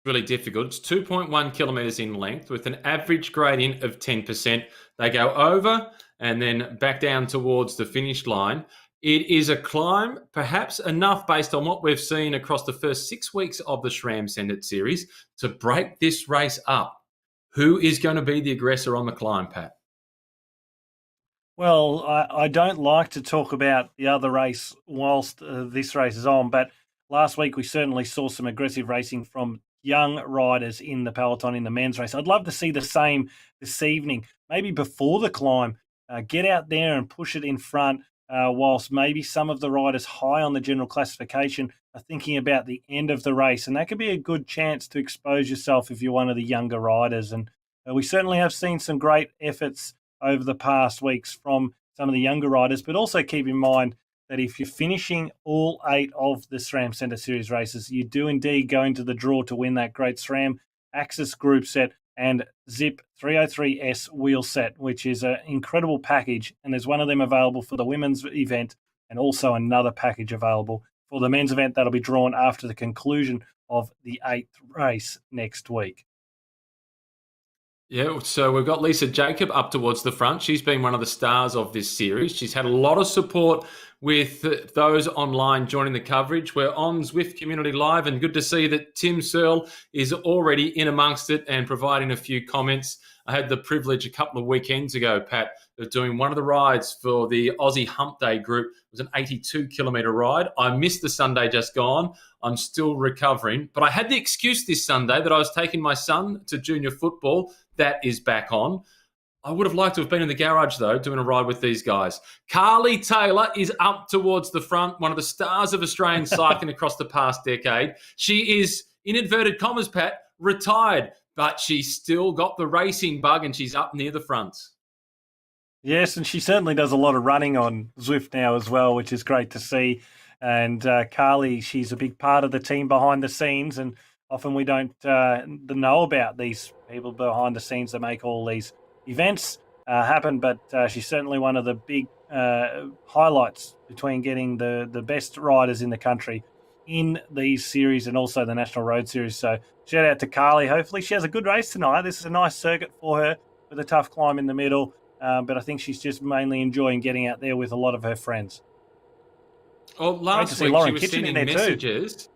really difficult. It's 2.1 kilometers in length with an average gradient of 10%. They go over and then back down towards the finish line. It is a climb, perhaps enough based on what we've seen across the first 6 weeks of the SRAM Send It Series to break this race up. Who is going to be the aggressor on the climb, Pat? Well, I don't like to talk about the other race whilst this race is on, but last week we certainly saw some aggressive racing from young riders in the peloton in the men's race. I'd love to see the same this evening, maybe before the climb. Get out there and push it in front, whilst maybe some of the riders high on the general classification are thinking about the end of the race. And that could be a good chance to expose yourself if you're one of the younger riders. And we certainly have seen some great efforts over the past weeks from some of the younger riders, but also keep in mind that if you're finishing all 8 of the SRAM Send It Series races, you do indeed go into the draw to win that great SRAM AXS Groupset and Zipp 303S wheel set, which is an incredible package. And there's one of them available for the women's event and also another package available for the men's event that'll be drawn after the conclusion of the 8th race next week. Yeah, so we've got Lisa Jacob up towards the front. She's been one of the stars of this series. She's had a lot of support with those online joining the coverage. We're on Zwift Community Live, and good to see that Tim Searle is already in amongst it and providing a few comments. I had the privilege a couple of weekends ago, Pat, of doing one of the rides for the Aussie Hump Day group. It was an 82-kilometre ride. I missed the Sunday just gone. I'm still recovering. But I had the excuse this Sunday that I was taking my son to junior football. That is back on. I would have liked to have been in the garage, though, doing a ride with these guys. Carly Taylor is up towards the front, one of the stars of Australian cycling across the past decade. She is, in inverted commas, Pat, retired, but she's still got the racing bug and she's up near the front. Yes, and she certainly does a lot of running on Zwift now as well, which is great to see. And Carly, she's a big part of the team behind the scenes, and often we don't know about these people behind the scenes that make all these events happen, but she's certainly one of the big highlights between getting the best riders in the country in these series and also the National Road Series. So shout out to Carly. Hopefully she has a good race tonight. This is a nice circuit for her with a tough climb in the middle, but I think she's just mainly enjoying getting out there with a lot of her friends. Oh, last week she was sending messages.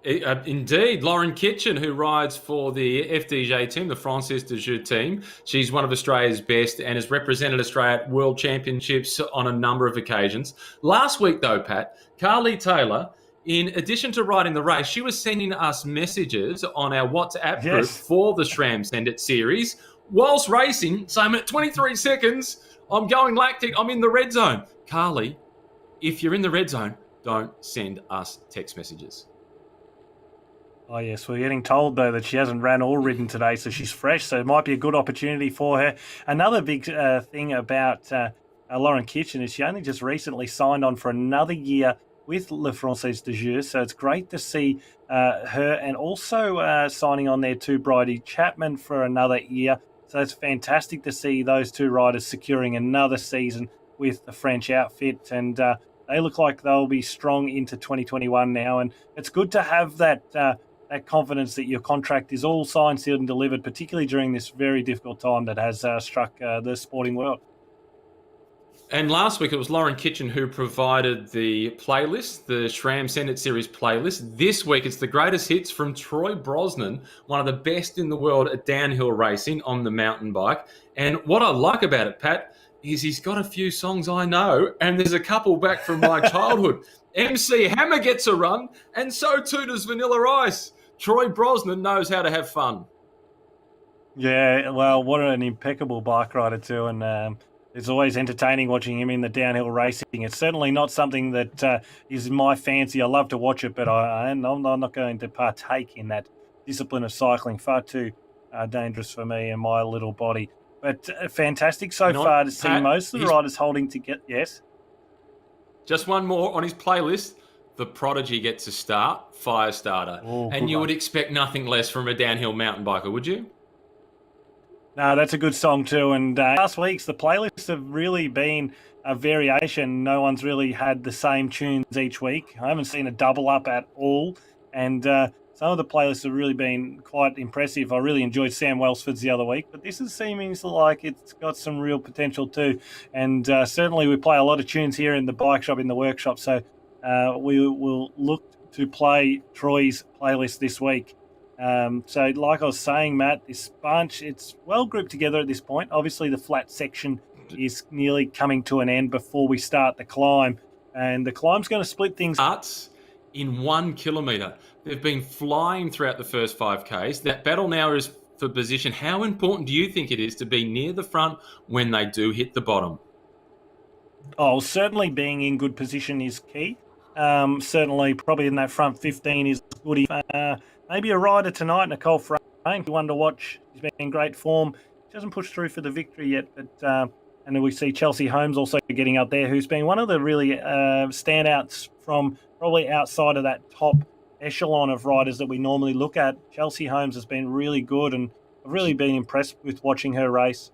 Indeed, Lauren Kitchen, who rides for the FDJ team, the Francis de Jeu team. She's one of Australia's best and has represented Australia at World Championships on a number of occasions. Last week, though, Pat, Carly Taylor, in addition to riding the race, she was sending us messages on our WhatsApp group for the SRAM Send It Series whilst racing, saying at 23 seconds, I'm going lactic, I'm in the red zone. Carly, if you're in the red zone, don't send us text messages. Oh, yes. We're getting told, though, that she hasn't ran or ridden today, so she's fresh, so it might be a good opportunity for her. Another big thing about Lauren Kitchen is she only just recently signed on for another year with Le Française de Jeu, so it's great to see her, and also signing on there too, Bridie Chapman, for another year. So it's fantastic to see those two riders securing another season with the French outfit, and they look like they'll be strong into 2021 now, and it's good to have that confidence that your contract is all signed, sealed, and delivered, particularly during this very difficult time that has struck the sporting world. And last week it was Lauren Kitchen who provided the playlist, the SRAM Send It Series playlist. This week it's the greatest hits from Troy Brosnan, one of the best in the world at downhill racing on the mountain bike. And what I like about it, Pat, is he's got a few songs I know, and there's a couple back from my childhood. MC Hammer gets a run, and so too does Vanilla Ice. Troy Brosnan knows how to have fun. Yeah, well, what an impeccable bike rider too, and it's always entertaining watching him in the downhill racing. It's certainly not something that is my fancy. I love to watch it, but I'm not going to partake in that discipline of cycling. Far too dangerous for me and my little body. But fantastic so far to see most of the riders holding together. Yes? Just one more on his playlist. The Prodigy gets a start, Firestarter. Oh, and you would expect nothing less from a downhill mountain biker, would you? No, that's a good song too. And last week's, the playlists have really been a variation. No one's really had the same tunes each week. I haven't seen a double up at all. And some of the playlists have really been quite impressive. I really enjoyed Sam Welsford's the other week, but this is seeming like it's got some real potential too. And certainly we play a lot of tunes here in the bike shop, in the workshop. So we will look to play Troy's playlist this week. So like I was saying, Matt, this bunch, it's well grouped together at this point. Obviously the flat section is nearly coming to an end before we start the climb. And the climb's going to split things Starts in 1 kilometre. They've been flying throughout the first 5Ks. That battle now is for position. How important do you think it is to be near the front when they do hit the bottom? Oh, certainly being in good position is key. Certainly probably in that front 15 is good. Maybe a rider tonight, Nicole Frame, one to watch. She's been in great form. She hasn't pushed through for the victory yet, but and then we see Chelsea Holmes also getting up there, who's been one of the really standouts from probably outside of that top echelon of riders that we normally look at. Chelsea Holmes has been really good, and I've really been impressed with watching her race.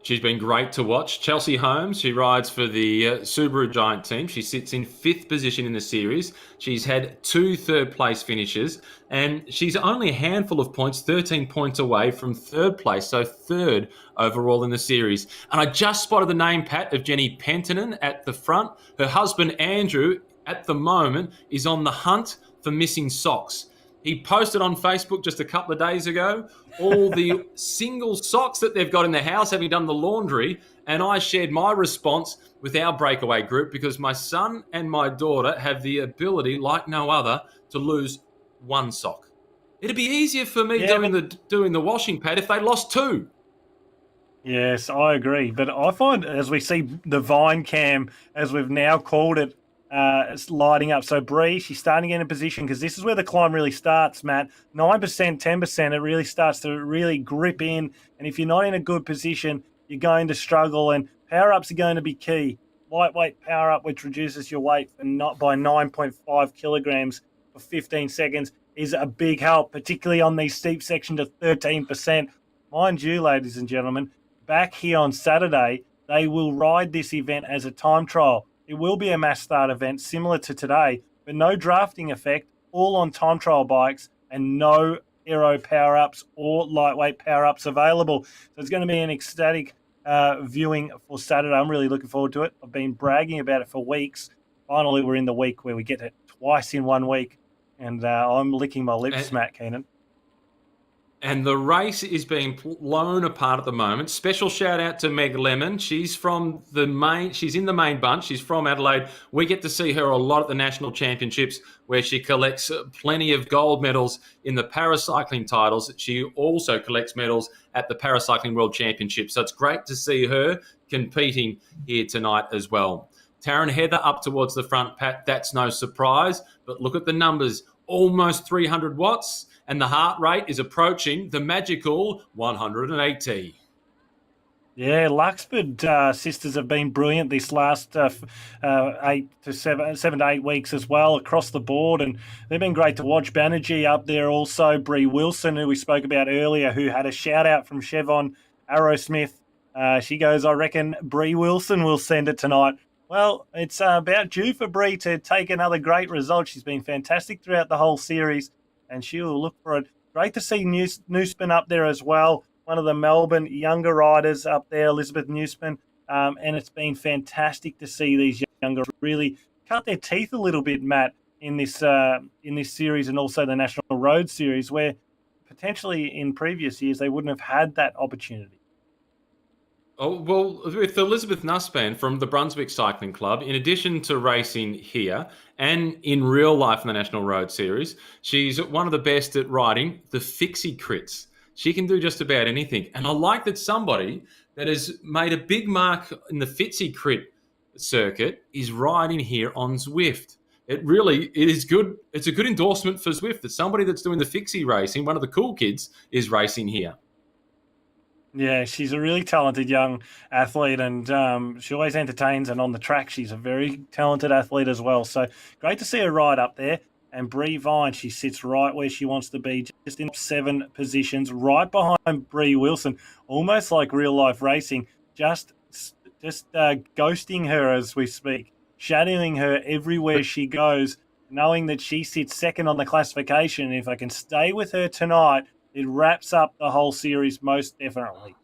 She's been great to watch. Chelsea Holmes, she rides for the Subaru Giant team. She sits in 5th position in the series. She's had 2 third-place finishes, and she's only a handful of points, 13 points away from 3rd place, so 3rd overall in the series. And I just spotted the name, Pat, of Jenny Penttinen at the front. Her husband, Andrew, at the moment, is on the hunt for missing socks. He posted on Facebook just a couple of days ago all the single socks that they've got in the house, having done the laundry, and I shared my response with our Breakaway group because my son and my daughter have the ability, like no other, to lose 1 sock. It'd be easier for me doing the washing, Pat, if they lost 2. Yes, I agree. But I find as we see the Vine Cam, as we've now called it, it's lighting up. So Bree, she's starting to get in position because this is where the climb really starts, Matt. 9%, 10%, it really starts to really grip in. And if you're not in a good position, you're going to struggle. And power-ups are going to be key. Lightweight power-up, which reduces your weight and not by 9.5 kilograms for 15 seconds, is a big help, particularly on these steep sections of 13%. Mind you, ladies and gentlemen, back here on Saturday, they will ride this event as a time trial. It will be a mass start event similar to today, but no drafting effect, all on time trial bikes and no aero power-ups or lightweight power-ups available. So it's going to be an ecstatic viewing for Saturday. I'm really looking forward to it. I've been bragging about it for weeks. Finally, we're in the week where we get it twice in 1 week, and I'm licking my lips, Matt Keenan. And the race is being blown apart at the moment. Special shout out to Meg Lemon. She's in the main bunch. She's from Adelaide. We get to see her a lot at the national championships where she collects plenty of gold medals in the paracycling titles. She also collects medals at the Paracycling World Championships. So it's great to see her competing here tonight as well. Taryn Heather up towards the front, Pat. That's no surprise. But look at the numbers. Almost 300 watts. And the heart rate is approaching the magical 180. Yeah, Luxford sisters have been brilliant this last 7 to 8 weeks as well across the board, and they've been great to watch. Banerjee up there also, Bree Wilson, who we spoke about earlier, who had a shout-out from Chevon Arrowsmith. She goes, I reckon Bree Wilson will send it tonight. Well, it's about due for Bree to take another great result. She's been fantastic throughout the whole series, and she will look for it. Great to see Newsman up there as well, one of the Melbourne younger riders up there, Elizabeth Newsman, and it's been fantastic to see these younger really cut their teeth a little bit, Matt, in this series and also the National Road Series, where potentially in previous years they wouldn't have had that opportunity. Oh, well, with Elizabeth Nussbaum from the Brunswick Cycling Club, in addition to racing here and in real life in the National Road Series, she's one of the best at riding the fixie crits. She can do just about anything. And I like that somebody that has made a big mark in the fixie crit circuit is riding here on Zwift. It is good. It's a good endorsement for Zwift that somebody that's doing the fixie racing, one of the cool kids, is racing here. Yeah, she's a really talented young athlete, and she always entertains, and on the track she's a very talented athlete as well. So great to see her ride up there. And Bree Vine, she sits right where she wants to be, just in 7 positions, right behind Bree Wilson, almost like real-life racing, just ghosting her as we speak, shadowing her everywhere she goes. knowing that she sits second on the classification. And if I can stay with her tonight, it wraps up the whole series most definitely.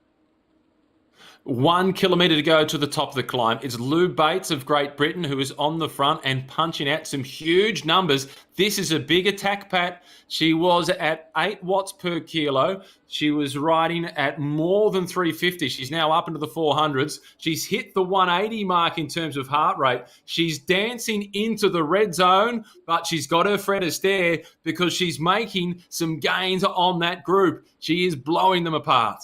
1 kilometre to go to the top of the climb. It's Lou Bates of Great Britain who is on the front and punching out some huge numbers. This is a big attack, Pat. She was at 8 watts per kilo. She was riding at more than 350. She's now up into the 400s. She's hit the 180 mark in terms of heart rate. She's dancing into the red zone, but she's got her Fred Astaire because she's making some gains on that group. She is blowing them apart.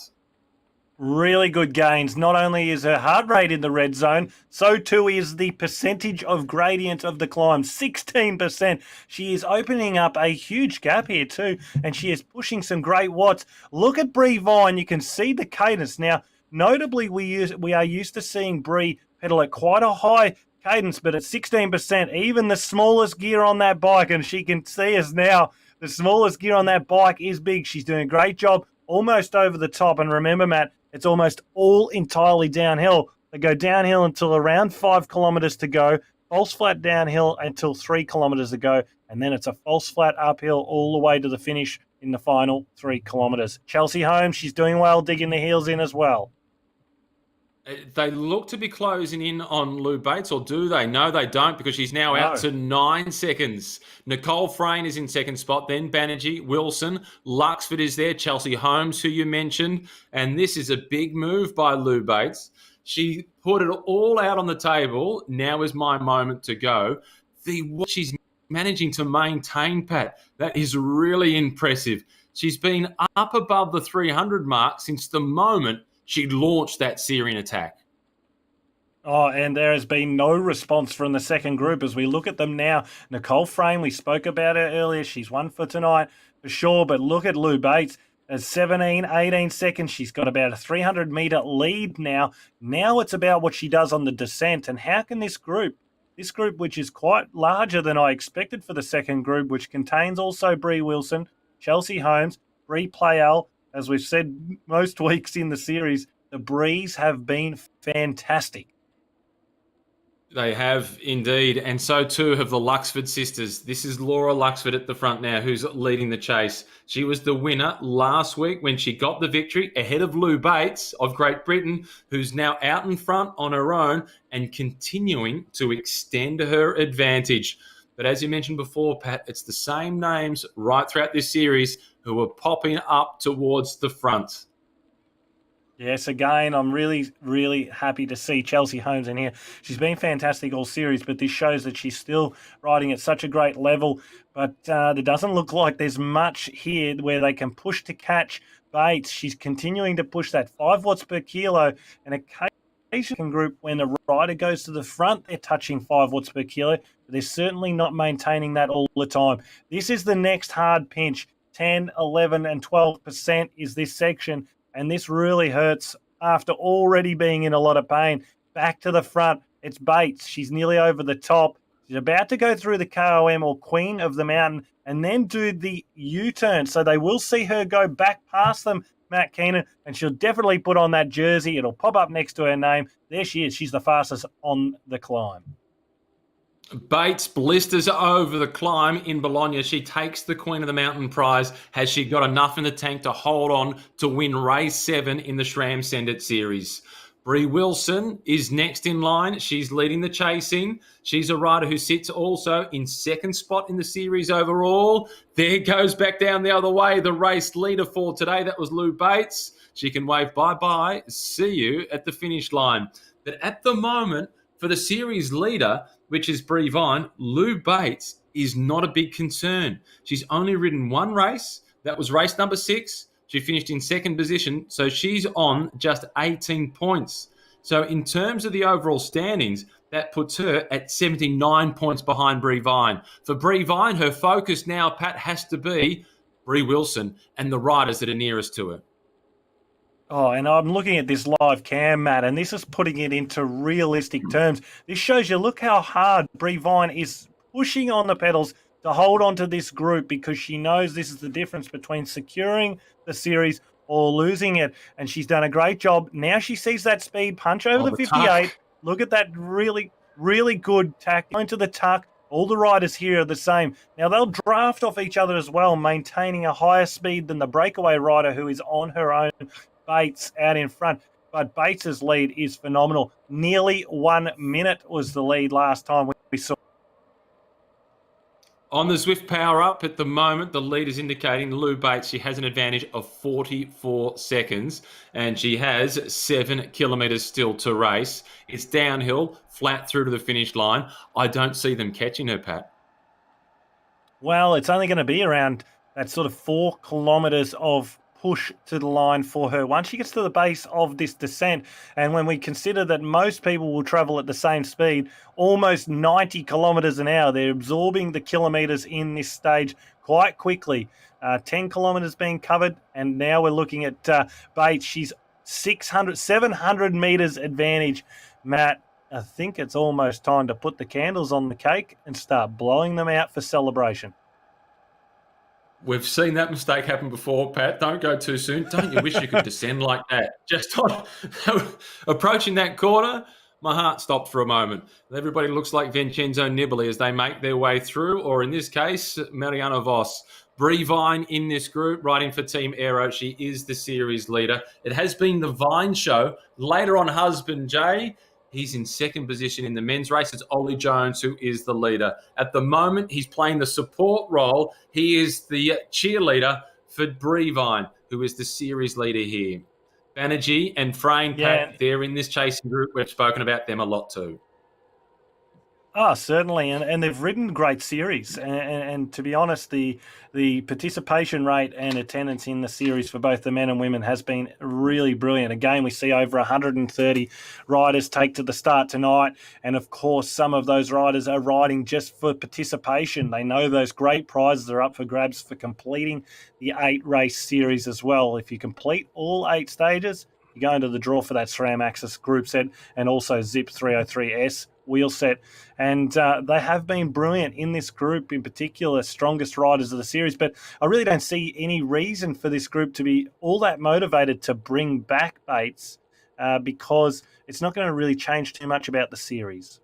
Really good gains. Not only is her heart rate in the red zone, so too is the percentage of gradient of the climb, 16%. She is opening up a huge gap here too, and she is pushing some great watts. Look at Brie Vine. You can see the cadence. Now, notably, we are used to seeing Brie pedal at quite a high cadence, but at 16%, even the smallest gear on that bike, and she can see us now, the smallest gear on that bike is big. She's doing a great job, almost over the top. And remember, Matt, it's almost all entirely downhill. They go downhill until around 5 kilometres to go, false flat downhill until 3 kilometres to go, and then it's a false flat uphill all the way to the finish in the final 3 kilometres. Chelsea Holmes, she's doing well, digging the heels in as well. They look to be closing in on Lou Bates, or do they? No, they don't, because she's now out to 9 seconds. Nicole Frayne is in second spot, then Banerjee, Wilson, Luxford is there, Chelsea Holmes, who you mentioned, and this is a big move by Lou Bates. She put it all out on the table. Now is my moment to go. What she's managing to maintain, Pat, that is really impressive. She's been up above the 300 mark since the moment she launched that Syrian attack. Oh, and there has been no response from the second group as we look at them now. Nicole Frayne, we spoke about her earlier. She's won for tonight for sure, but look at Lou Bates. At 17, 18 seconds, she's got about a 300-metre lead now. Now it's about what she does on the descent, and how can this group, which is quite larger than I expected for the second group, which contains also Brie Wilson, Chelsea Holmes, Brie Playell. As we've said most weeks in the series, the Brees have been fantastic. They have indeed, and so too have the Luxford sisters. This is Laura Luxford at the front now, who's leading the chase. She was the winner last week when she got the victory ahead of Lou Bates of Great Britain, who's now out in front on her own and continuing to extend her advantage. But as you mentioned before, Pat, it's the same names right throughout this series who are popping up towards the front. Yes, again, I'm really, really happy to see Chelsea Holmes in here. She's been fantastic all series, but this shows that she's still riding at such a great level. But there doesn't look like there's much here where they can push to catch Bates. She's continuing to push that 5 watts per kilo, and occasionally group when the rider goes to the front, they're touching 5 watts per kilo, but they're certainly not maintaining that all the time. This is the next hard pinch. 10, 11, and 12% is this section, and this really hurts after already being in a lot of pain. Back to the front, it's Bates. She's nearly over the top. She's about to go through the KOM, or Queen of the Mountain, and then do the U-turn. So they will see her go back past them, Matt Keenan, and she'll definitely put on that jersey. It'll pop up next to her name. There she is. She's the fastest on the climb. Bates blisters over the climb in Bologna. She takes the Queen of the Mountain prize. Has she got enough in the tank to hold on to win race 7 in the SRAM Send It Series? Brie Wilson is next in line. She's leading the chasing. She's a rider who sits also in second spot in the series overall. There goes back down the other way, the race leader for today. That was Lou Bates. She can wave bye-bye. See you at the finish line. But at the moment, for the series leader, which is Brie Vine, Lou Bates is not a big concern. She's only ridden one race. That was race number 6. She finished in second position, so she's on just 18 points. So in terms of the overall standings, that puts her at 79 points behind Brie Vine. For Brie Vine, her focus now, Pat, has to be Brie Wilson and the riders that are nearest to her. Oh, and I'm looking at this live cam, Matt, and this is putting it into realistic terms. This shows you, look how hard Brie Vine is pushing on the pedals to hold on to this group, because she knows this is the difference between securing the series or losing it. And she's done a great job. Now she sees that speed punch over the 58. Tuck. Look at that really, really good tack into the tuck. All the riders here are the same. Now, they'll draft off each other as well, maintaining a higher speed than the Breakaway rider who is on her own, Bates, out in front. But Bates's lead is phenomenal. Nearly 1 minute was the lead last time we saw. On the Zwift power up at the moment, the lead is indicating Lou Bates. She has an advantage of 44 seconds and she has 7 kilometres still to race. It's downhill, flat through to the finish line. I don't see them catching her, Pat. Well, it's only going to be around that sort of 4 kilometres of push to the line for her once she gets to the base of this descent. And when we consider that most people will travel at the same speed, almost 90 kilometres an hour, they're absorbing the kilometres in this stage quite quickly. 10 kilometres being covered, and now we're looking at Bates. She's 700 metres advantage. Matt, I think it's almost time to put the candles on the cake and start blowing them out for celebration. We've seen that mistake happen before, Pat. Don't go too soon. Don't you wish you could descend like that? Just on approaching that corner, my heart stopped for a moment. Everybody looks like Vincenzo Nibali as they make their way through, or in this case, Mariano Vos. Brie Vine in this group, riding for Team Aero. She is the series leader. It has been the Vine show. Later on, husband Jay, he's in second position in the men's race. It's Ollie Jones who is the leader. At the moment, he's playing the support role. He is the cheerleader for Brie Vine, who is the series leader here. Banerjee and Frayne, Pat, they're in this chasing group. We've spoken about them a lot too. Oh, certainly, and they've ridden great series. And to be honest, the participation rate and attendance in the series for both the men and women has been really brilliant. Again, we see over 130 riders take to the start tonight. And of course, some of those riders are riding just for participation. They know those great prizes are up for grabs for completing the 8-race series as well. If you complete all 8 stages, you go into the draw for that SRAM AXS Groupset and also Zipp 303S wheel set. And they have been brilliant in this group, in particular, strongest riders of the series. But I really don't see any reason for this group to be all that motivated to bring back Bates because it's not going to really change too much about the series.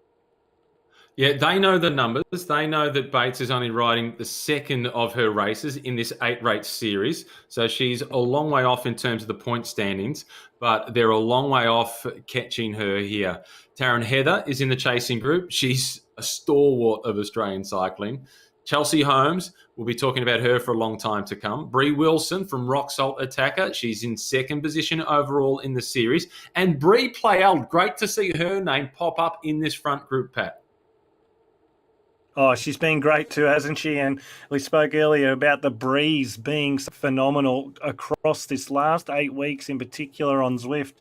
Yeah, they know the numbers. They know that Bates is only riding the second of her races in this 8-race series. So she's a long way off in terms of the point standings, but they're a long way off catching her here. Taryn Heather is in the chasing group. She's a stalwart of Australian cycling. Chelsea Holmes, we'll be talking about her for a long time to come. Brie Wilson from Rock Salt Attacker. She's in second position overall in the series. And Brie Playel, great to see her name pop up in this front group, Pat. Oh, she's been great too, hasn't she? And we spoke earlier about the breeze being phenomenal across this last 8 weeks, in particular on Zwift.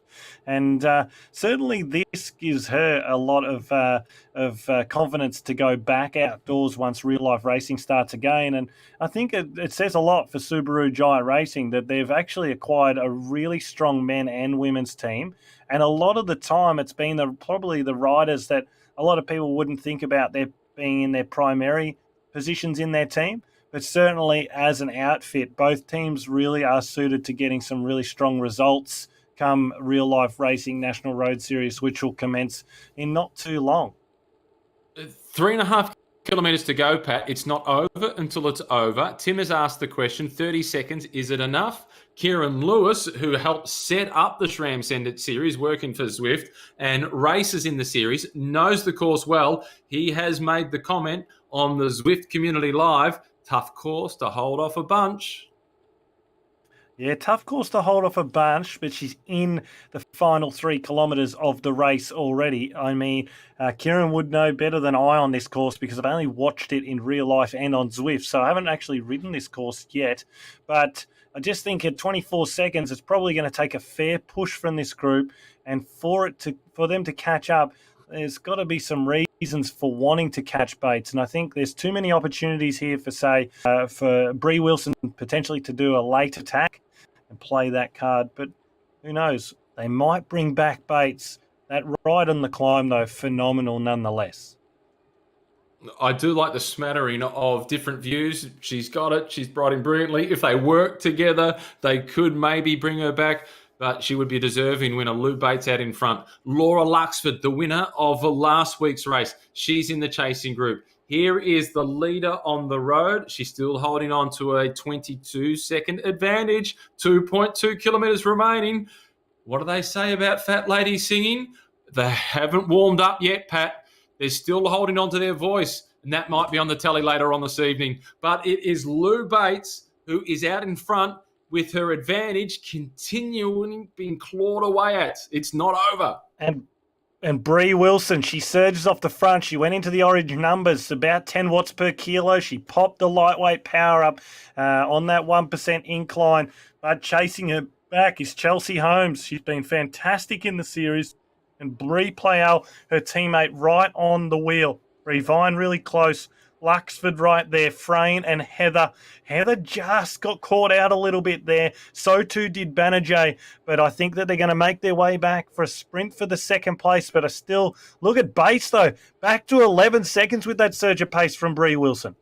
And certainly this gives her a lot of confidence to go back outdoors once real-life racing starts again. And I think it says a lot for Subaru Giant Racing that they've actually acquired a really strong men and women's team. And a lot of the time it's been probably the riders that a lot of people wouldn't think about their being in their primary positions in their team. But certainly as an outfit, both teams really are suited to getting some really strong results come real-life racing National Road Series, which will commence in not too long. 3.5 kilometres to go, Pat. It's not over until it's over. Tim has asked the question, 30 seconds, is it enough? Kieran Lewis, who helped set up the SRAM Send It Series, working for Zwift, and races in the series, knows the course well. He has made the comment on the Zwift Community Live, tough course to hold off a bunch. Yeah, tough course to hold off a bunch, but she's in the final 3 kilometres of the race already. I mean, Kieran would know better than I on this course because I've only watched it in real life and on Zwift, so I haven't actually ridden this course yet. But I just think at 24 seconds, it's probably going to take a fair push from this group, and for them to catch up, there's got to be some reasons for wanting to catch Bates. And I think there's too many opportunities here for Brie Wilson potentially to do a late attack and play that card. But who knows? They might bring back Bates. That ride on the climb, though, phenomenal nonetheless. I do like the smattering of different views. She's got it. She's brought in brilliantly. If they work together, they could maybe bring her back, but she would be a deserving winner. Lou Bates out in front. Laura Luxford, the winner of last week's race. She's in the chasing group. Here is the leader on the road. She's still holding on to a 22-second advantage. 2.2 kilometres remaining. What do they say about fat ladies singing? They haven't warmed up yet, Pat. They're still holding on to their voice, and that might be on the telly later on this evening. But it is Lou Bates who is out in front with her advantage continuing being clawed away at. It's not over. And Bree Wilson, she surges off the front. She went into the orange numbers, about 10 watts per kilo. She popped the lightweight power up on that 1% incline. But chasing her back is Chelsea Holmes. She's been fantastic in the series. And Bree Playell, her teammate, right on the wheel. Bree Vine really close. Luxford right there, Frayne and Heather. Heather just got caught out a little bit there. So too did Banerjee. But I think that they're going to make their way back for a sprint for the second place. But I still look at Bates, though. Back to 11 seconds with that surge of pace from Bree Wilson.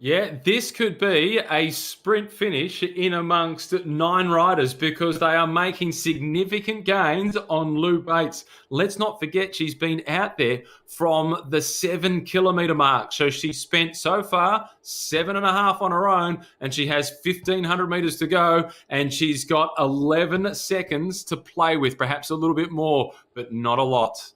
Yeah, this could be a sprint finish in amongst 9 riders because they are making significant gains on Lou Bates. Let's not forget she's been out there from the 7 kilometre mark. So she's spent so far 7.5 on her own, and she has 1,500 metres to go, and she's got 11 seconds to play with, perhaps a little bit more, but not a lot.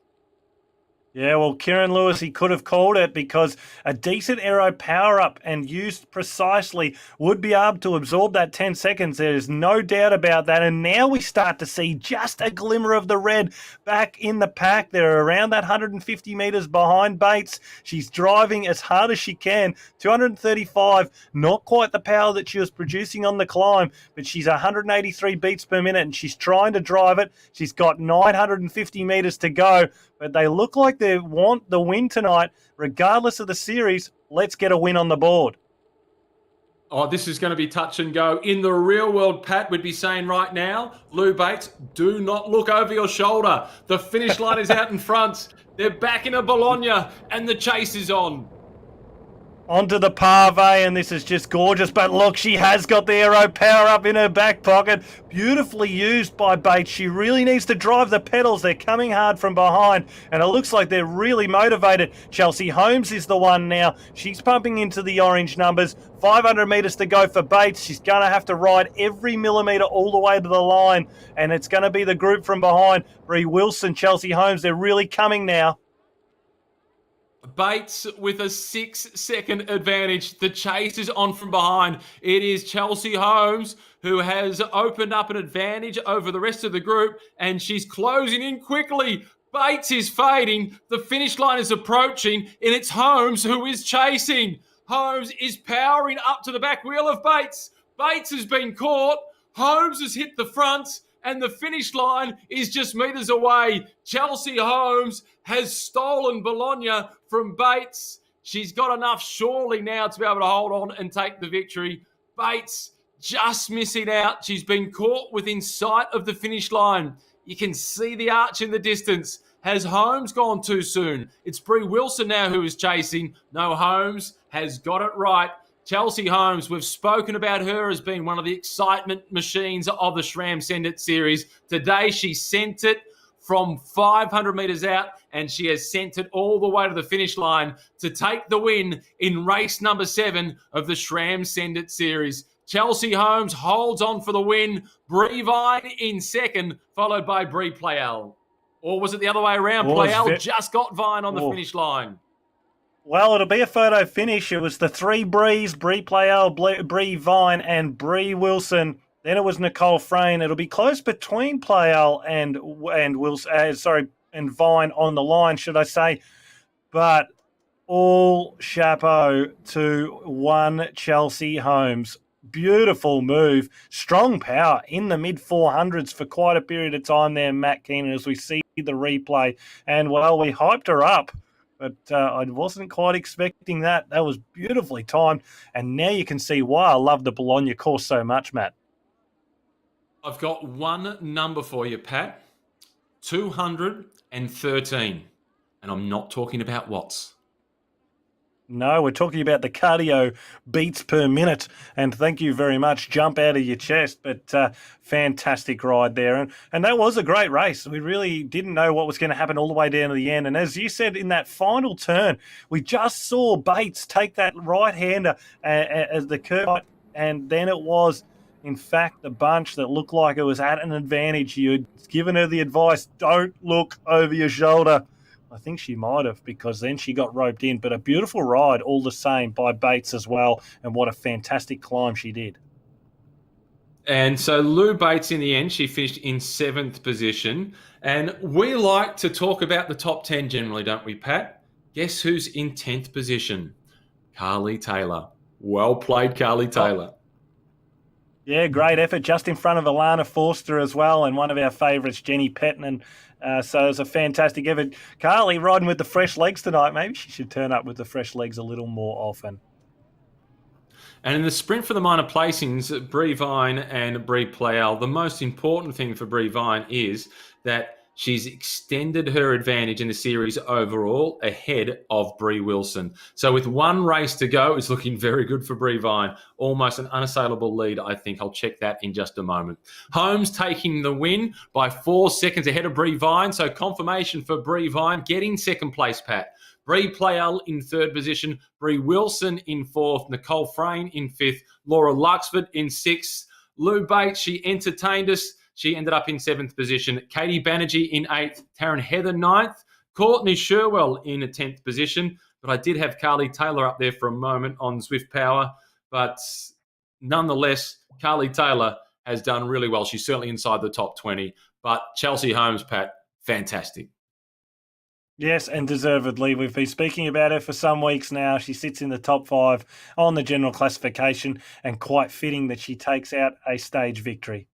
Yeah, well, Kieran Lewis, he could have called it because a decent aero power-up and used precisely would be able to absorb that 10 seconds. There's no doubt about that. And now we start to see just a glimmer of the red back in the pack. They're around that 150 metres behind Bates. She's driving as hard as she can. 235, not quite the power that she was producing on the climb, but she's 183 beats per minute and she's trying to drive it. She's got 950 metres to go, but they look like they want the win tonight, regardless of the series. Let's get a win on the board. Oh, this is going to be touch and go. In the real world, Pat would be saying right now, Lou Bates, do not look over your shoulder. The finish line is out in front. They're back in a Bologna, and the chase is on. Onto the pave, and this is just gorgeous. But look, she has got the aero power up in her back pocket. Beautifully used by Bates. She really needs to drive the pedals. They're coming hard from behind, and it looks like they're really motivated. Chelsea Holmes is the one now. She's pumping into the orange numbers. 500 metres to go for Bates. She's going to have to ride every millimetre all the way to the line, and it's going to be the group from behind. Bree Wilson, Chelsea Holmes, they're really coming now. Bates with a 6-second advantage. The chase is on from behind. It is Chelsea Holmes who has opened up an advantage over the rest of the group, and she's closing in quickly. Bates is fading. The finish line is approaching, and it's Holmes who is chasing. Holmes is powering up to the back wheel of Bates. Bates has been caught. Holmes has hit the front, and the finish line is just metres away. Chelsea Holmes has stolen Bologna from Bates. She's got enough surely now to be able to hold on and take the victory. Bates just missing out. She's been caught within sight of the finish line. You can see the arch in the distance. Has Holmes gone too soon? It's Bree Wilson now who is chasing. No, Holmes has got it right. Chelsea Holmes, we've spoken about her as being one of the excitement machines of the SRAM Send It Series. Today, she sent it from 500 metres out, and she has sent it all the way to the finish line to take the win in race number 7 of the SRAM Send It Series. Chelsea Holmes holds on for the win. Bree Vine in second, followed by Bree Playell. Or was it the other way around? Playell just got Vine on the finish line. Well, it'll be a photo finish. It was the 3 Brees, Bree Playell, Bree Vine, and Bree Wilson. Then it was Nicole Frayne. It'll be close between Playell and Wilson, and Vine on the line, should I say. But all chapeau to one Chelsea Holmes. Beautiful move. Strong power in the mid-400s for quite a period of time there, Matt Keenan, as we see the replay. And, well, we hyped her up, but I wasn't quite expecting that. That was beautifully timed. And now you can see why I love the Bologna course so much, Matt. I've got one number for you, Pat. 213. And I'm not talking about watts. No, we're talking about the cardio beats per minute. And thank you very much. Jump out of your chest. But fantastic ride there. And that was a great race. We really didn't know what was going to happen all the way down to the end. And as you said, in that final turn, we just saw Bates take that right-hander as the curve. And then it was, in fact, the bunch that looked like it was at an advantage. You'd given her the advice, don't look over your shoulder. I think she might have, because then she got roped in. But a beautiful ride all the same by Bates as well. And what a fantastic climb she did. And so Lou Bates, in the end, she finished in 7th position. And we like to talk about the top 10 generally, don't we, Pat? Guess who's in 10th position? Carly Taylor. Well played, Carly Taylor. Yeah, great effort. Just in front of Alana Forster as well, and one of our favourites, Jenny Petnan. So it was a fantastic effort. Carly riding with the fresh legs tonight. Maybe she should turn up with the fresh legs a little more often. And in the sprint for the minor placings, Brie Vine and Brie Plough, the most important thing for Brie Vine is that she's extended her advantage in the series overall ahead of Brie Wilson. So with one race to go, it's looking very good for Brie Vine. Almost an unassailable lead, I think. I'll check that in just a moment. Holmes taking the win by 4 seconds ahead of Brie Vine. So confirmation for Brie Vine getting 2nd place, Pat. Brie Plough in 3rd position, Brie Wilson in 4th, Nicole Frayne in 5th, Laura Luxford in 6th. Lou Bates, she entertained us. She ended up in 7th position. Katie Banerjee in 8th. Taryn Heather 9th. Courtney Sherwell in a 10th position. But I did have Carly Taylor up there for a moment on Zwift Power. But nonetheless, Carly Taylor has done really well. She's certainly inside the top 20. But Chelsea Holmes, Pat, fantastic. Yes, and deservedly. We've been speaking about her for some weeks now. She sits in the top 5 on the general classification, and quite fitting that she takes out a stage victory.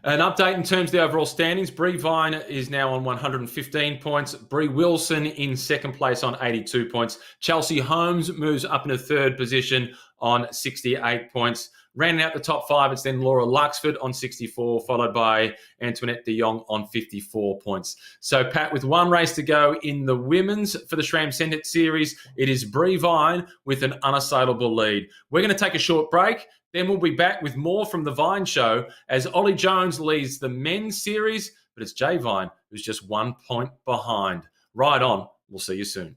An update in terms of the overall standings. Brie Vine is now on 115 points. Brie Wilson in 2nd place on 82 points. Chelsea Holmes moves up into 3rd position on 68 points. Rounding out the top 5, it's then Laura Luxford on 64, followed by Antoinette de Jong on 54 points. So, Pat, with one race to go in the women's for the SRAM Send It Series, it is Brie Vine with an unassailable lead. We're going to take a short break. Then we'll be back with more from the Vine Show as Ollie Jones leads the men's series, but it's Jay Vine who's just 1 point behind. Right on. We'll see you soon.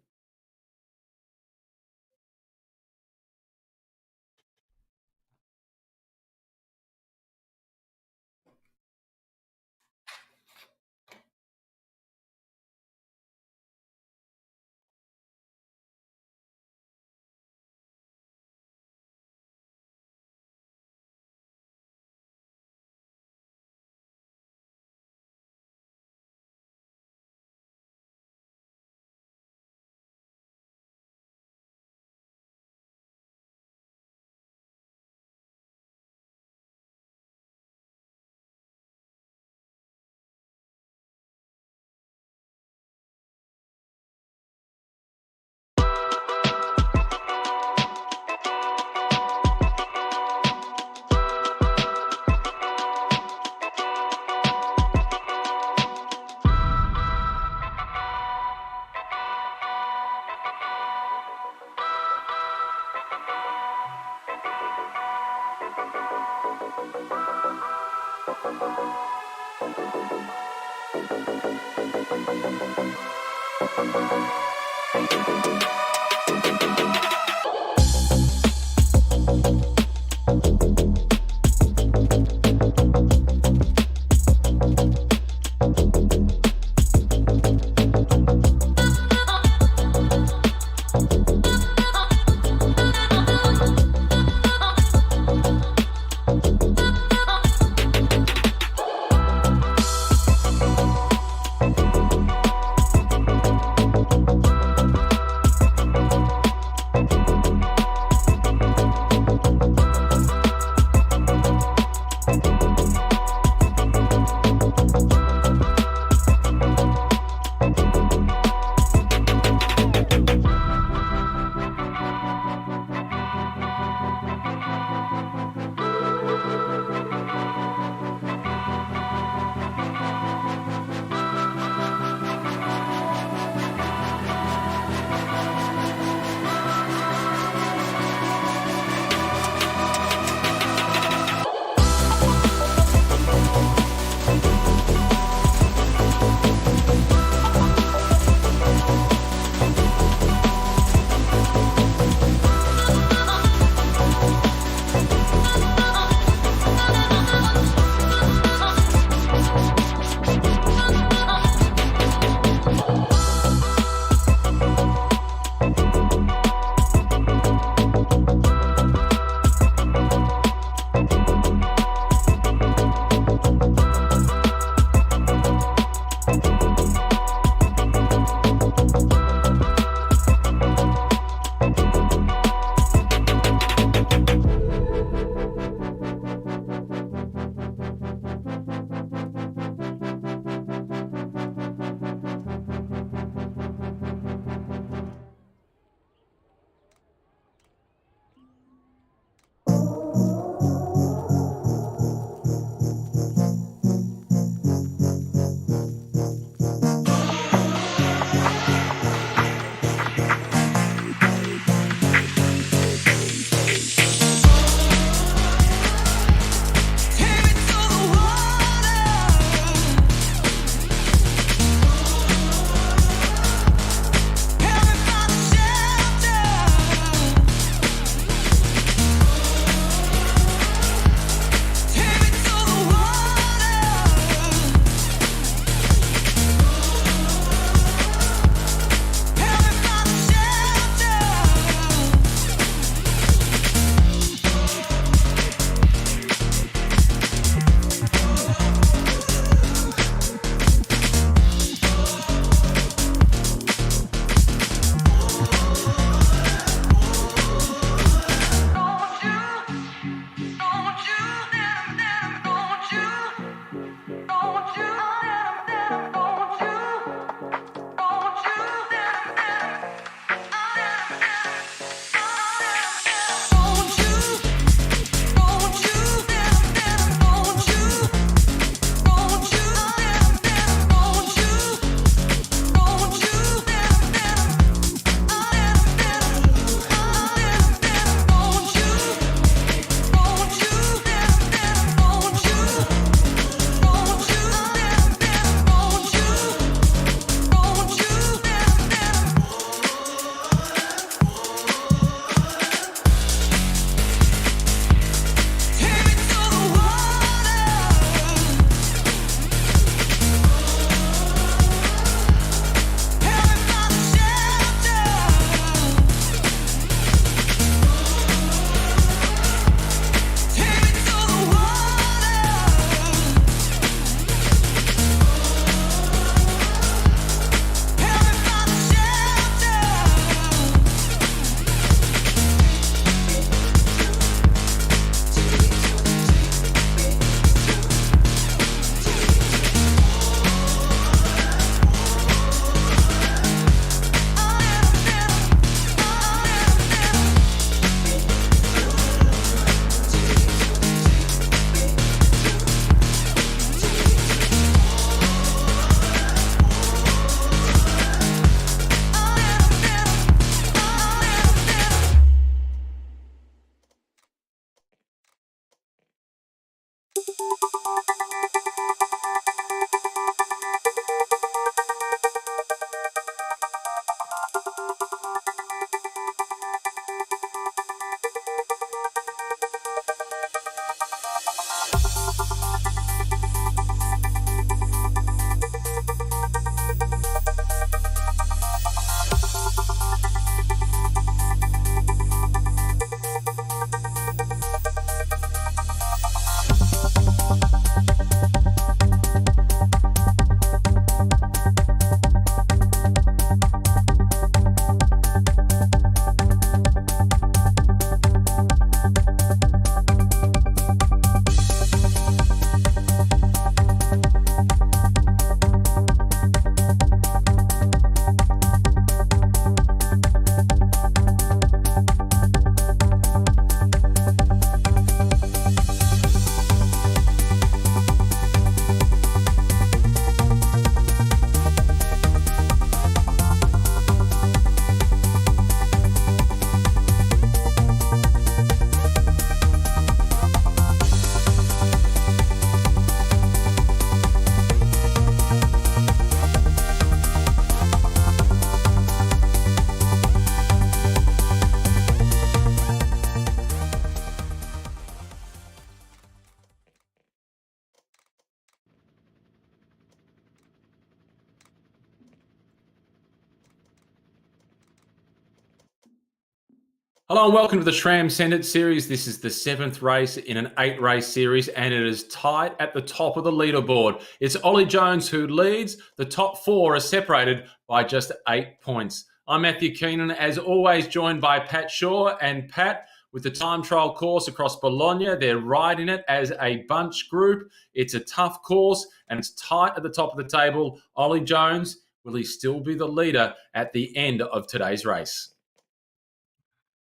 Hello and welcome to the SRAM Send It Series. This is the 7th race in an 8-race series, and it is tight at the top of the leaderboard. It's Ollie Jones who leads. The top 4 are separated by just 8 points. I'm Matthew Keenan, as always, joined by Pat Shaw. And Pat, with the time trial course across Bologna, they're riding it as a bunch group. It's a tough course and it's tight at the top of the table. Ollie Jones, will he still be the leader at the end of today's race?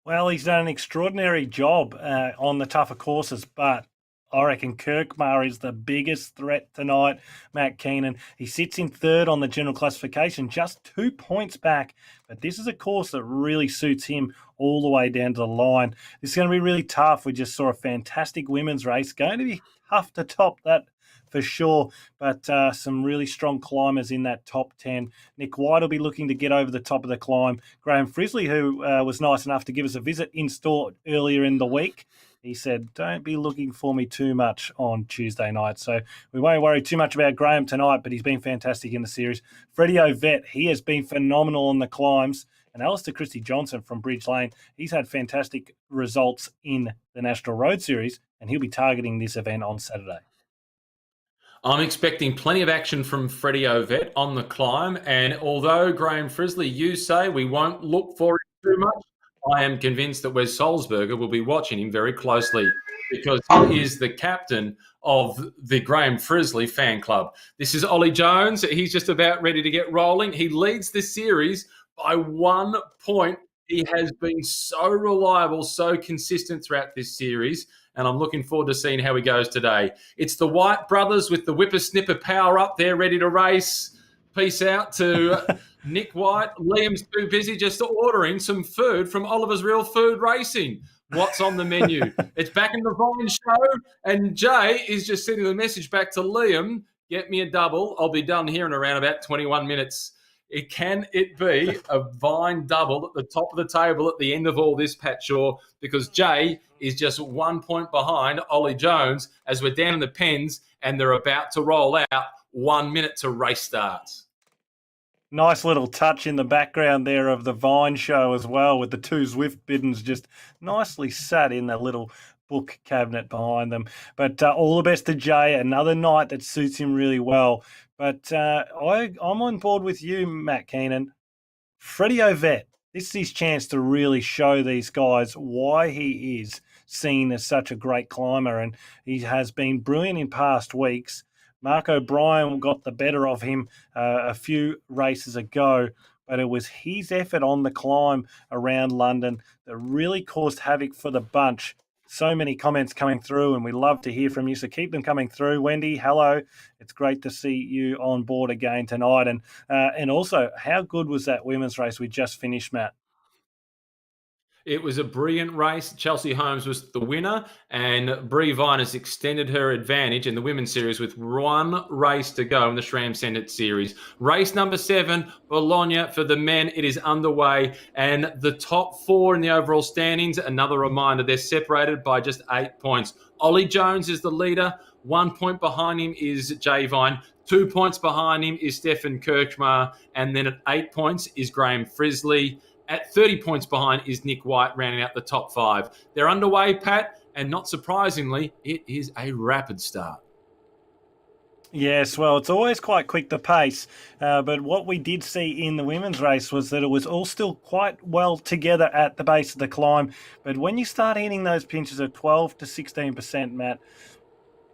Well, he's done an extraordinary job on the tougher courses, but I reckon Kirkmar is the biggest threat tonight, Matt Keenan. He sits in third on the general classification, just 2 points back, but this is a course that really suits him all the way down to the line. This is going to be really tough. We just saw a fantastic women's race. Going to be tough to top that for sure, but some really strong climbers in that top 10. Nick White will be looking to get over the top of the climb. Graham Frisley, who was nice enough to give us a visit in store earlier in the week, he said, don't be looking for me too much on Tuesday night. So we won't worry too much about Graham tonight, but he's been fantastic in the series. Freddie Ovett, he has been phenomenal on the climbs. And Alistair Christie Johnson from Bridge Lane, he's had fantastic results in the National Road Series, and he'll be targeting this event on Saturday. I'm expecting plenty of action from Freddie Ovett on the climb, and although Graham Frisley, you say we won't look for him too much, I am convinced that Wes Salzberger will be watching him very closely because he is the captain of the Graham Frisley fan club. This is Ollie Jones. He's just about ready to get rolling. He leads the series by 1 point. He has been so reliable, so consistent throughout this series, and I'm looking forward to seeing how he goes today. It's the White brothers with the whippersnipper power up. They're ready to race. Peace out to Nick White. Liam's too busy just ordering some food from Oliver's Real Food Racing. What's on the menu? It's back in the Vine show, and Jay is just sending the message back to Liam, get me a double. I'll be done here in around about 21 minutes. Can it be a Vine double at the top of the table at the end of all this, Pat Shaw? Because Jay is just 1 point behind Ollie Jones as we're down in the pens and they're about to roll out 1 minute to race starts. Nice little touch in the background there of the Vine show as well, with the 2 Zwift biddens just nicely sat in the little book cabinet behind them. But all the best to Jay. Another night that suits him really well. But I'm on board with you, Matt Keenan. Freddie Ovett, this is his chance to really show these guys why he is seen as such a great climber, and he has been brilliant in past weeks. Mark O'Brien got the better of him a few races ago, but it was his effort on the climb around London that really caused havoc for the bunch. So many comments coming through, and we love to hear from you, so keep them coming through. Wendy, hello. It's great to see you on board again tonight. And also, how good was that women's race we just finished, Matt? It was a brilliant race. Chelsea Holmes was the winner, and Brie Vine has extended her advantage in the women's series with one race to go in the SRAM Send It Series. Race number 7, Bologna for the men. It is underway, and the top 4 in the overall standings, another reminder, they're separated by just 8 points. Ollie Jones is the leader. 1 point behind him is Jay Vine. 2 points behind him is Stefan Kirchmar. And then at 8 points is Graham Frisley. At 30 points behind is Nick White, rounding out the top 5. They're underway, Pat, and not surprisingly, it is a rapid start. Yes, well, it's always quite quick, the pace. But what we did see in the women's race was that it was all still quite well together at the base of the climb. But when you start hitting those pinches of 12 to 16%, Matt,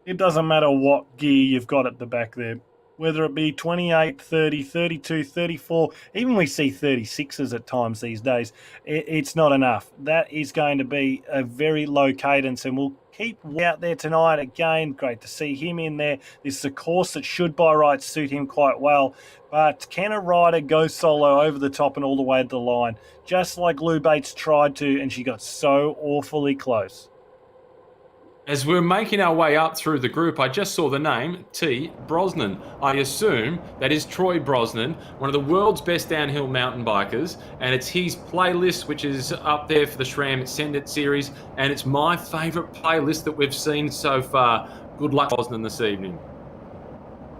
it doesn't matter what gear you've got at the back there. Whether it be 28, 30, 32, 34, even we see 36s at times these days, it's not enough. That is going to be a very low cadence, and we'll keep out there tonight again. Great to see him in there. This is a course that should by rights suit him quite well, but can a rider go solo over the top and all the way to the line, just like Lou Bates tried to, and she got so awfully close. As we're making our way up through the group, I just saw the name T. Brosnan. I assume that is Troy Brosnan, one of the world's best downhill mountain bikers, and it's his playlist which is up there for the SRAM Send It series, and it's my favourite playlist that we've seen so far. Good luck, Brosnan, this evening.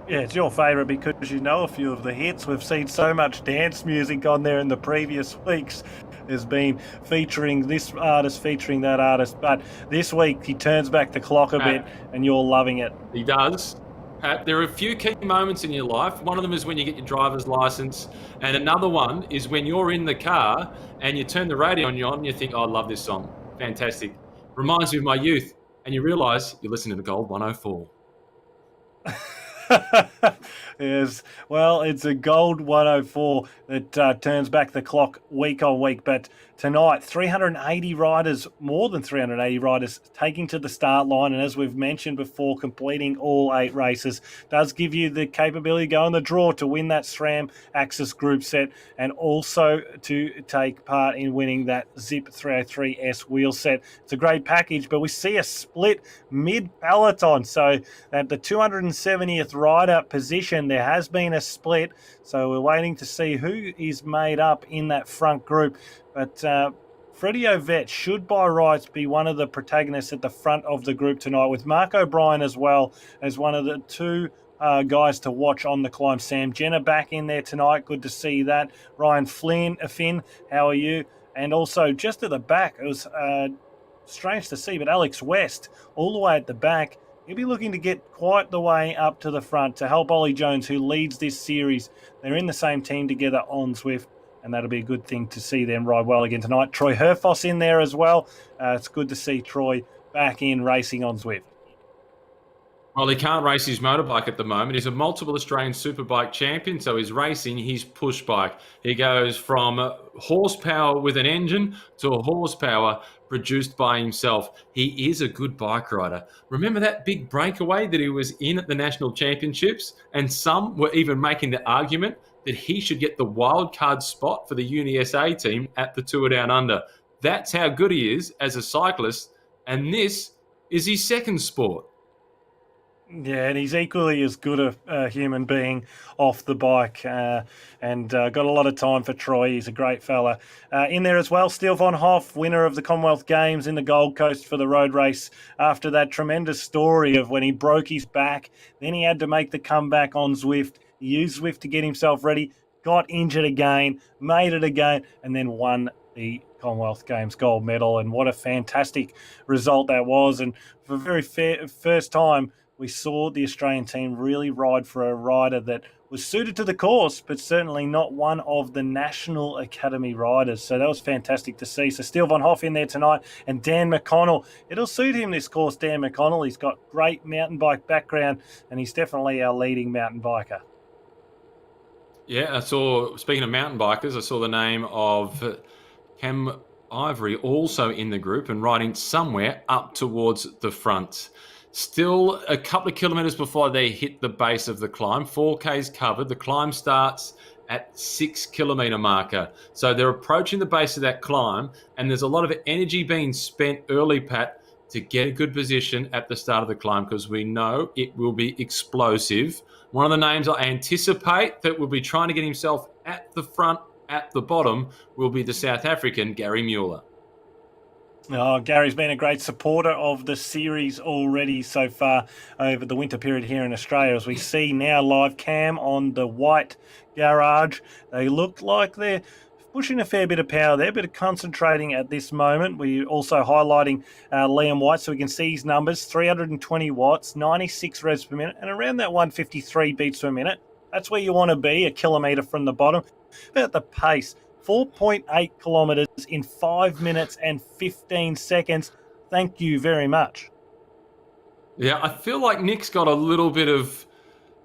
Yeah, it's your favourite because you know a few of the hits. We've seen so much dance music on there in the previous weeks. Has been featuring this artist, featuring that artist. But this week he turns back the clock a bit and you're loving it. He does. Pat, there are a few key moments in your life. One of them is when you get your driver's license. And another one is when you're in the car and you turn the radio on and you think, oh, I love this song. Fantastic. Reminds me of my youth. And you realise you're listening to Gold 104. Yes, well, it's a gold 104 that turns back the clock week on week. But tonight, 380 riders, more than 380 riders, taking to the start line. And as we've mentioned before, completing all 8 races does give you the capability to go on the draw to win that SRAM AXS Groupset and also to take part in winning that Zipp 303S wheel set. It's a great package, but we see a split mid-peloton. So at the 270th rider position, there has been a split. So we're waiting to see who is made up in that front group. But Freddie Ovett should by rights be one of the protagonists at the front of the group tonight, with Mark O'Brien as well as one of the 2 guys to watch on the climb. Sam Jenner back in there tonight. Good to see that. Ryan Finn, how are you? And also just at the back, it was strange to see, but Alex West all the way at the back. He'll be looking to get quite the way up to the front to help Ollie Jones, who leads this series. They're in the same team together on Zwift, and that'll be a good thing to see them ride well again tonight. Troy Herfoss in there as well. It's good to see Troy back in racing on Zwift. Well, he can't race his motorbike at the moment. He's a multiple Australian Superbike champion, so he's racing his push bike. He goes from horsepower with an engine to a horsepower produced by himself. He is a good bike rider. Remember that big breakaway that he was in at the National Championships? And some were even making the argument that he should get the wildcard spot for the UniSA team at the Tour Down Under. That's how good he is as a cyclist, and this is his second sport. Yeah, and he's equally as good a human being off the bike and got a lot of time for Troy. He's a great fella. In there as well, Steele von Hoff, winner of the Commonwealth Games in the Gold Coast for the road race after that tremendous story of when he broke his back. Then he had to make the comeback on Zwift. He used Zwift to get himself ready, got injured again, made it again, and then won the Commonwealth Games gold medal. And what a fantastic result that was. And for the very first time, we saw the Australian team really ride for a rider that was suited to the course, but certainly not one of the National Academy riders. So that was fantastic to see. So Steele von Hoff in there tonight, and Dan McConnell. It'll suit him, this course, Dan McConnell. He's got great mountain bike background, and he's definitely our leading mountain biker. Yeah, speaking of mountain bikers, I saw the name of Cam Ivory also in the group and riding somewhere up towards the front. Still a couple of kilometres before they hit the base of the climb. 4K's covered. The climb starts at 6 kilometre marker. So they're approaching the base of that climb, and there's a lot of energy being spent early, Pat, to get a good position at the start of the climb, because we know it will be explosive. One of the names I anticipate that will be trying to get himself at the front, at the bottom, will be the South African Gary Mueller. Oh, Gary's been a great supporter of the series already so far over the winter period here in Australia. As we see now live cam on the white garage, they look like they're pushing a fair bit of power there, but concentrating at this moment. We're also highlighting Liam White so we can see his numbers, 320 watts, 96 revs per minute, and around that 153 beats per minute. That's where you want to be, a kilometre from the bottom. About the pace, 4.8 kilometres in 5 minutes and 15 seconds. Thank you very much. Yeah, I feel like Nick's got a little bit of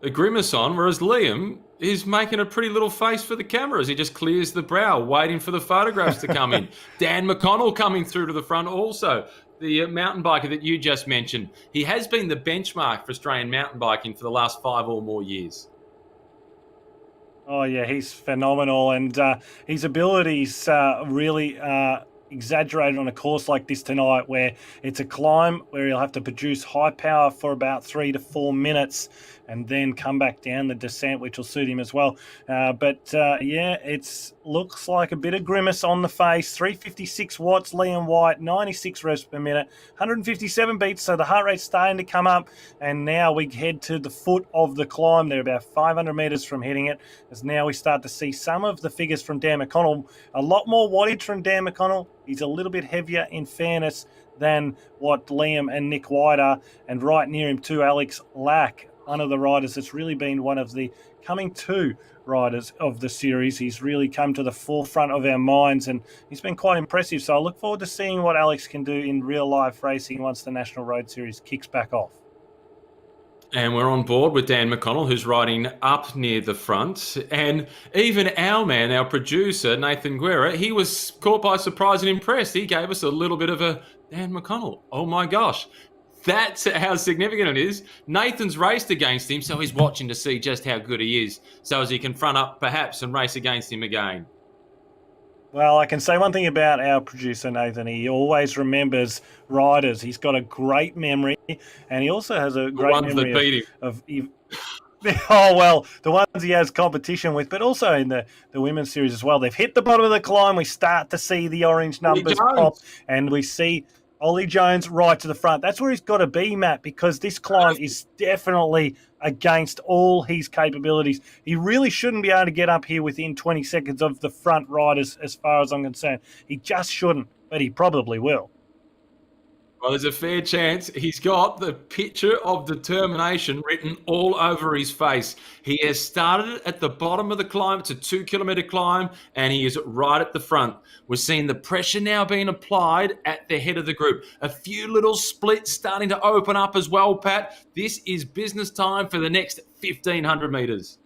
a grimace on, whereas Liam is making a pretty little face for the cameras. He just clears the brow, waiting for the photographs to come in. Dan McConnell coming through to the front also, the mountain biker that you just mentioned. He has been the benchmark for Australian mountain biking for the last 5 or more years. Oh, yeah, he's phenomenal, and his abilities really exaggerated on a course like this tonight, where it's a climb where he'll have to produce high power for about 3 to 4 minutes and then come back down the descent, which will suit him as well. Yeah, it looks like a bit of grimace on the face. 356 watts, Liam White, 96 revs per minute, 157 beats, so the heart rate's starting to come up, and now we head to the foot of the climb. They're about 500 metres from hitting it, as now we start to see some of the figures from Dan McConnell. A lot more wattage from Dan McConnell. He's a little bit heavier, in fairness, than what Liam and Nick White are, and right near him too, Alex Lack, one of the riders that's really been one of the coming two riders of the series. He's really come to the forefront of our minds, and he's been quite impressive. So I look forward to seeing what Alex can do in real life racing once the National Road Series kicks back off. And we're on board with Dan McConnell, who's riding up near the front. And even our man, our producer, Nathan Guerra, he was caught by surprise and impressed. He gave us a little bit of a Dan McConnell. Oh my gosh. That's how significant it is. Nathan's raced against him, so he's watching to see just how good he is, so as he can front up perhaps and race against him again. Well, I can say one thing about our producer, Nathan. He always remembers riders. He's got a great memory, and he also has a great memory of oh, well, the ones he has competition with, but also in the women's series as well. They've hit the bottom of the climb. We start to see the orange numbers pop, and we see Ollie Jones right to the front. That's where he's got to be, Matt, because this climb is definitely against all his capabilities. He really shouldn't be able to get up here within 20 seconds of the front riders, as far as I'm concerned. He just shouldn't, but he probably will. Well, there's a fair chance. He's got the picture of determination written all over his face. He has started at the bottom of the climb. It's a 2 kilometre climb, and he is right at the front. We're seeing the pressure now being applied at the head of the group. A few little splits starting to open up as well, Pat. This is business time for the next 1,500 metres.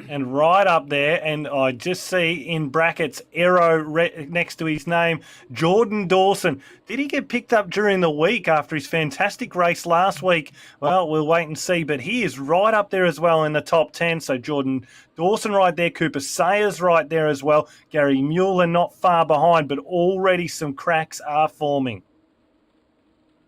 And right up there, and I just see in brackets, arrow next to his name, Jordan Dawson. Did he get picked up during the week after his fantastic race last week? Well, we'll wait and see, but he is right up there as well in the top 10. So Jordan Dawson right there, Cooper Sayers right there as well. Gary Mueller not far behind, but already some cracks are forming.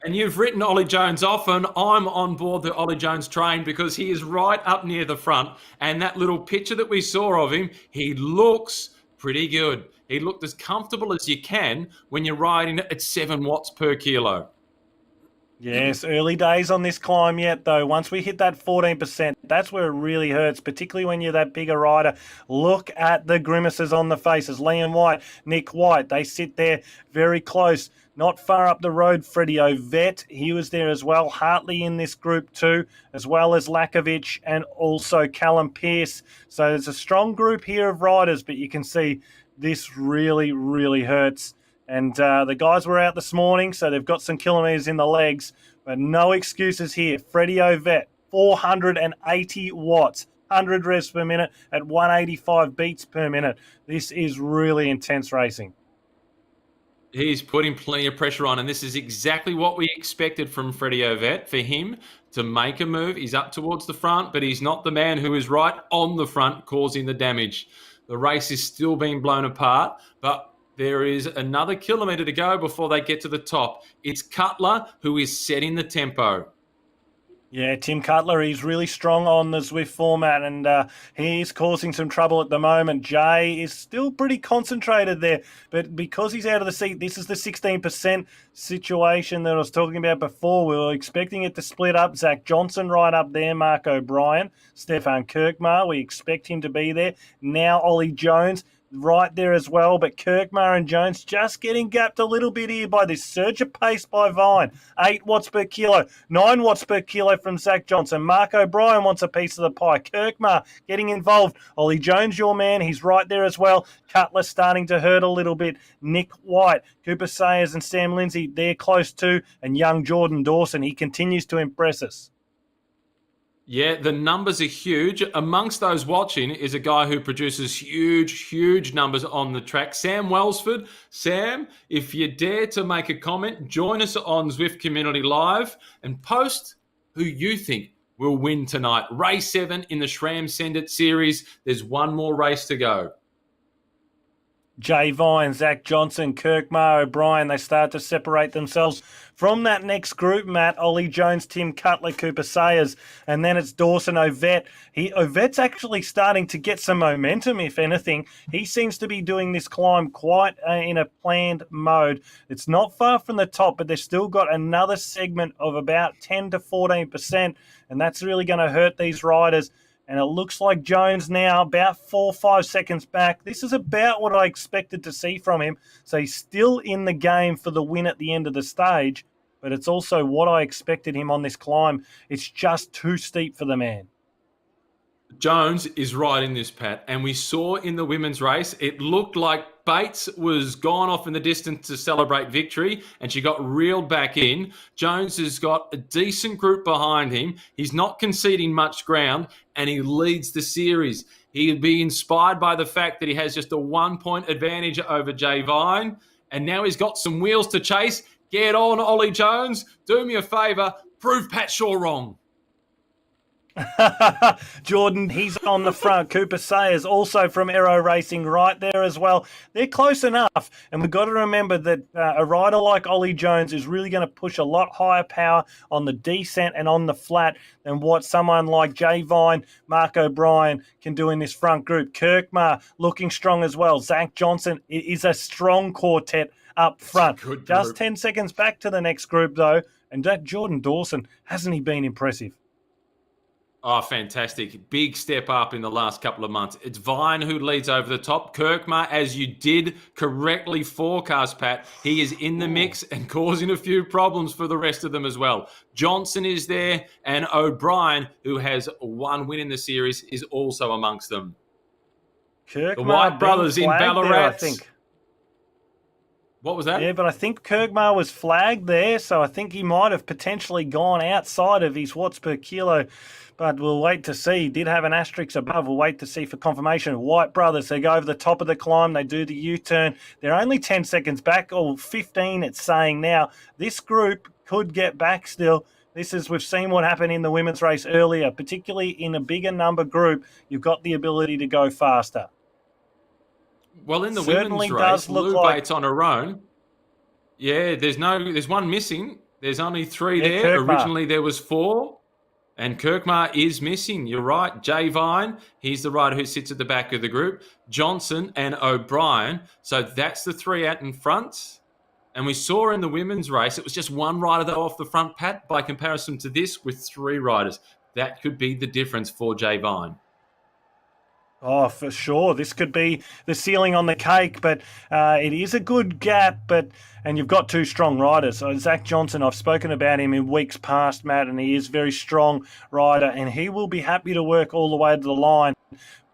And you've written Ollie Jones off, and I'm on board the Ollie Jones train because he is right up near the front. And that little picture that we saw of him, he looks pretty good. He looked as comfortable as you can when you're riding at 7 watts per kilo. Yes, early days on this climb yet, though. Once we hit that 14%, that's where it really hurts, particularly when you're that bigger rider. Look at the grimaces on the faces. Liam White, Nick White, they sit there very close. Not far up the road, Freddie Ovett, he was there as well. Hartley in this group too, as well as Lakovic and also Callum Pearce. So there's a strong group here of riders, but you can see this really, really hurts. And the guys were out this morning, so they've got some kilometres in the legs, but no excuses here. Freddie Ovett, 480 watts, 100 revs per minute at 185 beats per minute. This is really intense racing. He's putting plenty of pressure on, and this is exactly what we expected from Freddie Ovett, for him to make a move. He's up towards the front, but he's not the man who is right on the front causing the damage. The race is still being blown apart, but there is another kilometre to go before they get to the top. It's Cutler who is setting the tempo. Yeah, Tim Cutler, he's really strong on the Zwift format, and he's causing some trouble at the moment. Jay is still pretty concentrated there, but because he's out of the seat, this is the 16% situation that I was talking about before. We were expecting it to split up. Zach Johnson right up there, Mark O'Brien, Stefan Kirkmar, we expect him to be there. Now Ollie Jones right there as well, but Kirkmar and Jones just getting gapped a little bit here by this surge of pace by Vine. 8 watts per kilo, 9 watts per kilo from Zach Johnson. Mark O'Brien wants a piece of the pie. Kirkmar getting involved. Ollie Jones, your man, he's right there as well. Cutler starting to hurt a little bit. Nick White, Cooper Sayers and Sam Lindsay, they're close too. And young Jordan Dawson, he continues to impress us. Yeah, the numbers are huge. Amongst those watching is a guy who produces huge numbers on the track, Sam Welsford. Sam, if you dare to make a comment, join us on Zwift Community Live and post who you think will win tonight. Race 7 in the SRAM Send It Series. There's one more race to go. Jay Vine, Zach Johnson, Kirkmar, O'Brien, they start to separate themselves from that next group, Matt. Ollie Jones, Tim Cutler, Cooper Sayers, and then it's Dawson Ovett. Ovett's actually starting to get some momentum, if anything. He seems to be doing this climb quite in a planned mode. It's not far from the top, but they've still got another segment of about 10 to 14%, and that's really going to hurt these riders. And it looks like Jones now about 4 or 5 seconds back. This is about what I expected to see from him. So he's still in the game for the win at the end of the stage, but it's also what I expected him on this climb. It's just too steep for the man. Jones is right in this, Pat. And we saw in the women's race, it looked like Bates was gone off in the distance to celebrate victory, and she got reeled back in. Jones has got a decent group behind him. He's not conceding much ground, and he leads the series. He'll be inspired by the fact that he has just a 1-point advantage over Jay Vine, and now he's got some wheels to chase. Get on, Ollie Jones. Do me a favour. Prove Pat Shaw wrong. Jordan, he's on the front. Cooper Sayers, also from Aero Racing, right there as well. They're close enough, and we've got to remember that a rider like Ollie Jones is really going to push a lot higher power on the descent and on the flat than what someone like Jay Vine, Mark O'Brien can do in this front group. Kirkmar looking strong as well. Zach Johnson is a strong quartet up front. Just 10 seconds back to the next group, though, and that Jordan Dawson, hasn't he been impressive? Oh, fantastic. Big step up in the last couple of months. It's Vine who leads over the top. Kirkmar, as you did correctly forecast, Pat, he is in the mix and causing a few problems for the rest of them as well. Johnson is there, and O'Brien, who has one win in the series, is also amongst them. Kirkmar, the White brothers in Ballarat. There, I think. What was that? Yeah, but I think Kirkmar was flagged there, so I think he might have potentially gone outside of his watts per kilo. But we'll wait to see. He did have an asterisk above. We'll wait to see for confirmation. White brothers, they go over the top of the climb. They do the U-turn. They're only 10 seconds back, or 15 it's saying now. This group could get back still. We've seen what happened in the women's race earlier, particularly in a bigger number group. You've got the ability to go faster. Well, in the women's race, Lou like... Bates on her own. Yeah, there's one missing. There's only 3 there. Kirkmar. Originally there was 4. And Kirkmar is missing. You're right. Jay Vine, he's the rider who sits at the back of the group. Johnson and O'Brien. So that's the 3 out in front. And we saw in the women's race, it was just 1 rider though off the front, Pat, by comparison to this with 3 riders. That could be the difference for Jay Vine. Oh, for sure. This could be the ceiling on the cake, but it is a good gap, and you've got 2 strong riders. So Zach Johnson, I've spoken about him in weeks past, Matt, and he is a very strong rider, and he will be happy to work all the way to the line.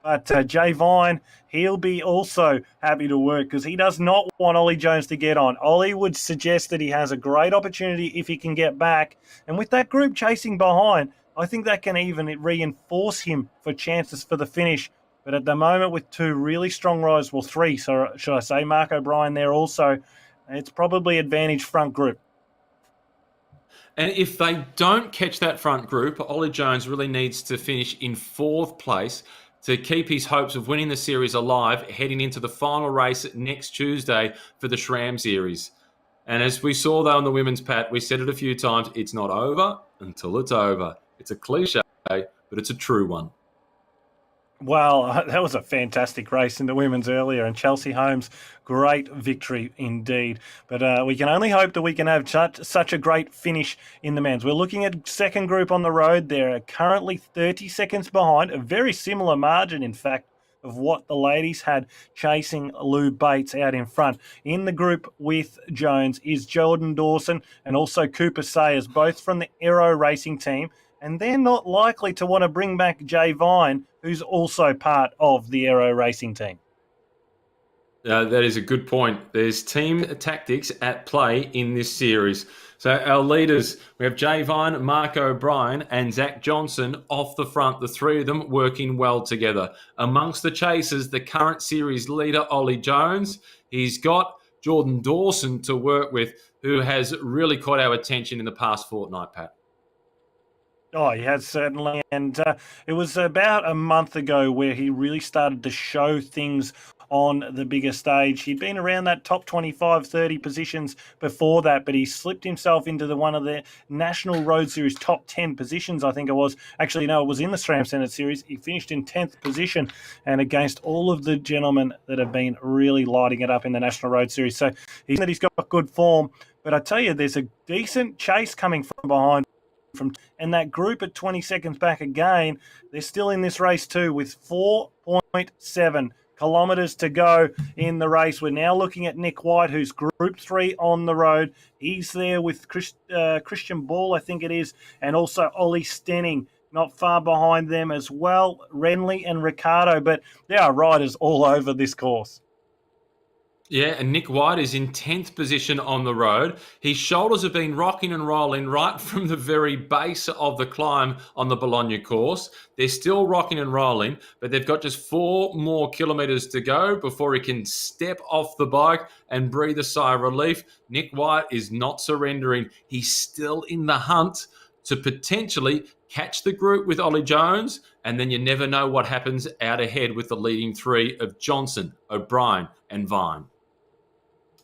But Jay Vine, he'll be also happy to work because he does not want Ollie Jones to get on. Ollie would suggest that he has a great opportunity if he can get back. And with that group chasing behind, I think that can even reinforce him for chances for the finish. But at the moment, with 2 really strong riders, well, 3, so should I say, Mark O'Brien there also, it's probably advantage front group. And if they don't catch that front group, Ollie Jones really needs to finish in 4th place to keep his hopes of winning the series alive heading into the final race next Tuesday for the SRAM Series. And as we saw, though, in the women's, Pat, we said it a few times, it's not over until it's over. It's a cliche, but it's a true one. Well, that was a fantastic race in the women's earlier, and Chelsea Holmes, great victory indeed. But we can only hope that we can have such a great finish in the men's. We're looking at second group on the road. They're currently 30 seconds behind, a very similar margin, in fact, of what the ladies had chasing Lou Bates out in front. In the group with Jones is Jordan Dawson and also Cooper Sayers, both from the Aero Racing team. And they're not likely to want to bring back Jay Vine, who's also part of the Aero Racing team. That is a good point. There's team tactics at play in this series. So our leaders, we have Jay Vine, Mark O'Brien and Zach Johnson off the front, the three of them working well together. Amongst the chasers, the current series leader, Ollie Jones. He's got Jordan Dawson to work with, who has really caught our attention in the past fortnight, Pat. Oh, he has certainly. And it was about a month ago where he really started to show things on the bigger stage. He'd been around that top 25, 30 positions before that, but he slipped himself into one of the National Road Series top 10 positions, I think it was. Actually, no, it was in the SRAM Send It Series. He finished in 10th position and against all of the gentlemen that have been really lighting it up in the National Road Series. So he's got good form. But I tell you, there's a decent chase coming from behind. And that group at 20 seconds back again, they're still in this race too with 4.7 kilometres to go in the race. We're now looking at Nick White, who's Group 3 on the road. He's there with Christian Ball, I think it is, and also Ollie Stenning not far behind them as well, Renly and Ricardo. But there are riders all over this course. Yeah, and Nick White is in 10th position on the road. His shoulders have been rocking and rolling right from the very base of the climb on the Bologna course. They're still rocking and rolling, but they've got just 4 more kilometres to go before he can step off the bike and breathe a sigh of relief. Nick White is not surrendering. He's still in the hunt to potentially catch the group with Ollie Jones, and then you never know what happens out ahead with the leading 3 of Johnson, O'Brien and Vine.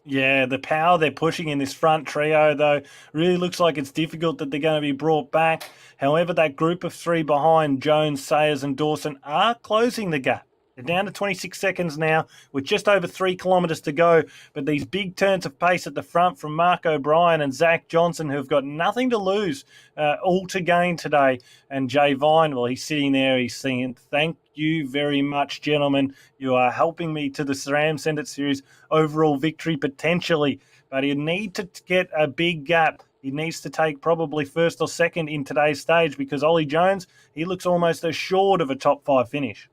Yeah, the power they're pushing in this front trio, though, really looks like it's difficult that they're going to be brought back. However, that group of 3 behind Jones, Sayers and Dawson are closing the gap. They're down to 26 seconds now with just over 3 kilometres to go. But these big turns of pace at the front from Mark O'Brien and Zach Johnson, who've got nothing to lose, all to gain today. And Jay Vine, well, he's sitting there, he's saying, thank you very much, gentlemen. You are helping me to the SRAM Send It Series overall victory potentially. But he'll need to get a big gap. He needs to take probably first or second in today's stage because Ollie Jones, he looks almost assured of a top 5 finish.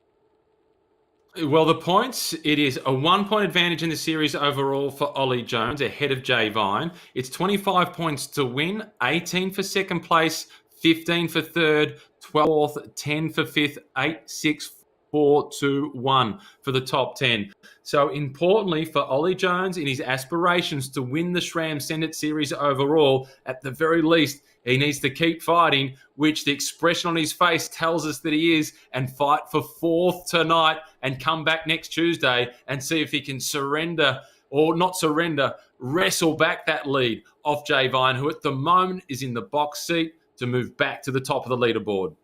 Well, the points, it is a 1-point advantage in the series overall for Ollie Jones ahead of Jay Vine. It's 25 points to win, 18 for second place, 15 for third, 12th, 10 for fifth, 8, 6, 4, 2, 1 for the top 10. So importantly for Ollie Jones in his aspirations to win the SRAM Send It Series overall, at the very least, he needs to keep fighting, which the expression on his face tells us that he is, and fight for 4th tonight and come back next Tuesday and see if he can surrender or not surrender, wrestle back that lead off Jay Vine, who at the moment is in the box seat to move back to the top of the leaderboard.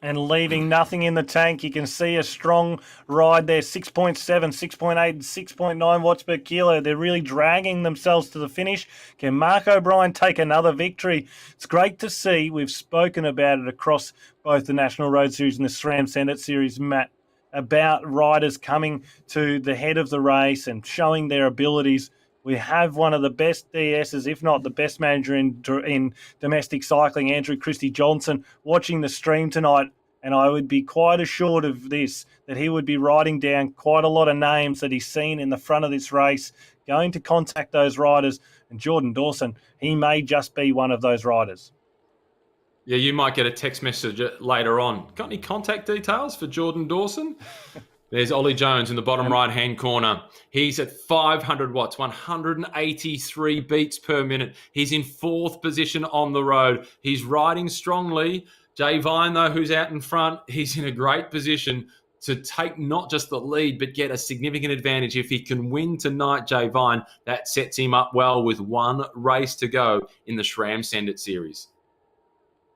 And leaving nothing in the tank. You can see a strong ride there, 6.7, 6.8, and 6.9 watts per kilo. They're really dragging themselves to the finish. Can Mark O'Brien take another victory? It's great to see. We've spoken about it across both the National Road Series and the SRAM Send It Series, Matt, about riders coming to the head of the race and showing their abilities. We have one of the best DSs, if not the best manager in domestic cycling, Andrew Christie Johnson, watching the stream tonight. And I would be quite assured of this, that he would be writing down quite a lot of names that he's seen in the front of this race, going to contact those riders. And Jordan Dawson, he may just be one of those riders. Yeah, you might get a text message later on. Got any contact details for Jordan Dawson? There's Ollie Jones in the bottom right-hand corner. He's at 500 watts, 183 beats per minute. He's in 4th position on the road. He's riding strongly. Jay Vine, though, who's out in front, he's in a great position to take not just the lead, but get a significant advantage. If he can win tonight, Jay Vine, that sets him up well with 1 race to go in the SRAM Send It Series.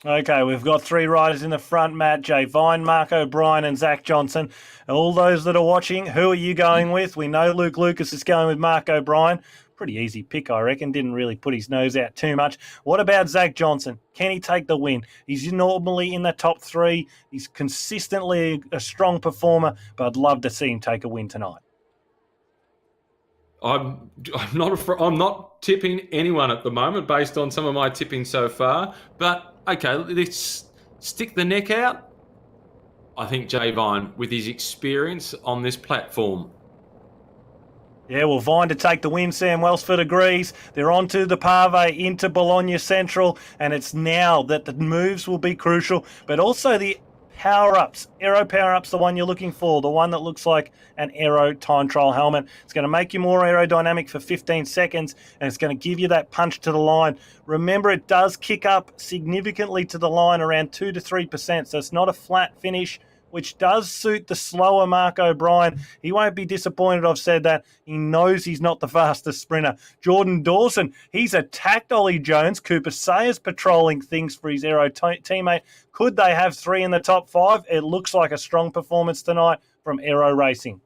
Okay, we've got 3 riders in the front, Matt, Jay Vine, Mark O'Brien and Zach Johnson. All those that are watching, who are you going with? We know Luke Lucas is going with Mark O'Brien. Pretty easy pick, I reckon. Didn't really put his nose out too much. What about Zach Johnson? Can he take the win? He's normally in the top 3. He's consistently a strong performer, but I'd love to see him take a win tonight. I'm not tipping anyone at the moment based on some of my tipping so far. But, okay, let's stick the neck out. I think Jay Vine, with his experience on this platform. Yeah, well, Vine to take the win. Sam Welsford agrees. They're on to the Pave into Bologna Central, and it's now that the moves will be crucial, but also the power-ups. Aero power-ups, the one you're looking for, the one that looks like an aero time trial helmet. It's going to make you more aerodynamic for 15 seconds, and it's going to give you that punch to the line. Remember, it does kick up significantly to the line, around 2 to 3%, so it's not a flat finish, which does suit the slower Mark O'Brien. He won't be disappointed I've said that. He knows he's not the fastest sprinter. Jordan Dawson, he's attacked Ollie Jones. Cooper Sayers patrolling things for his aero teammate. Could they have 3 in the top 5? It looks like a strong performance tonight from Aero Racing.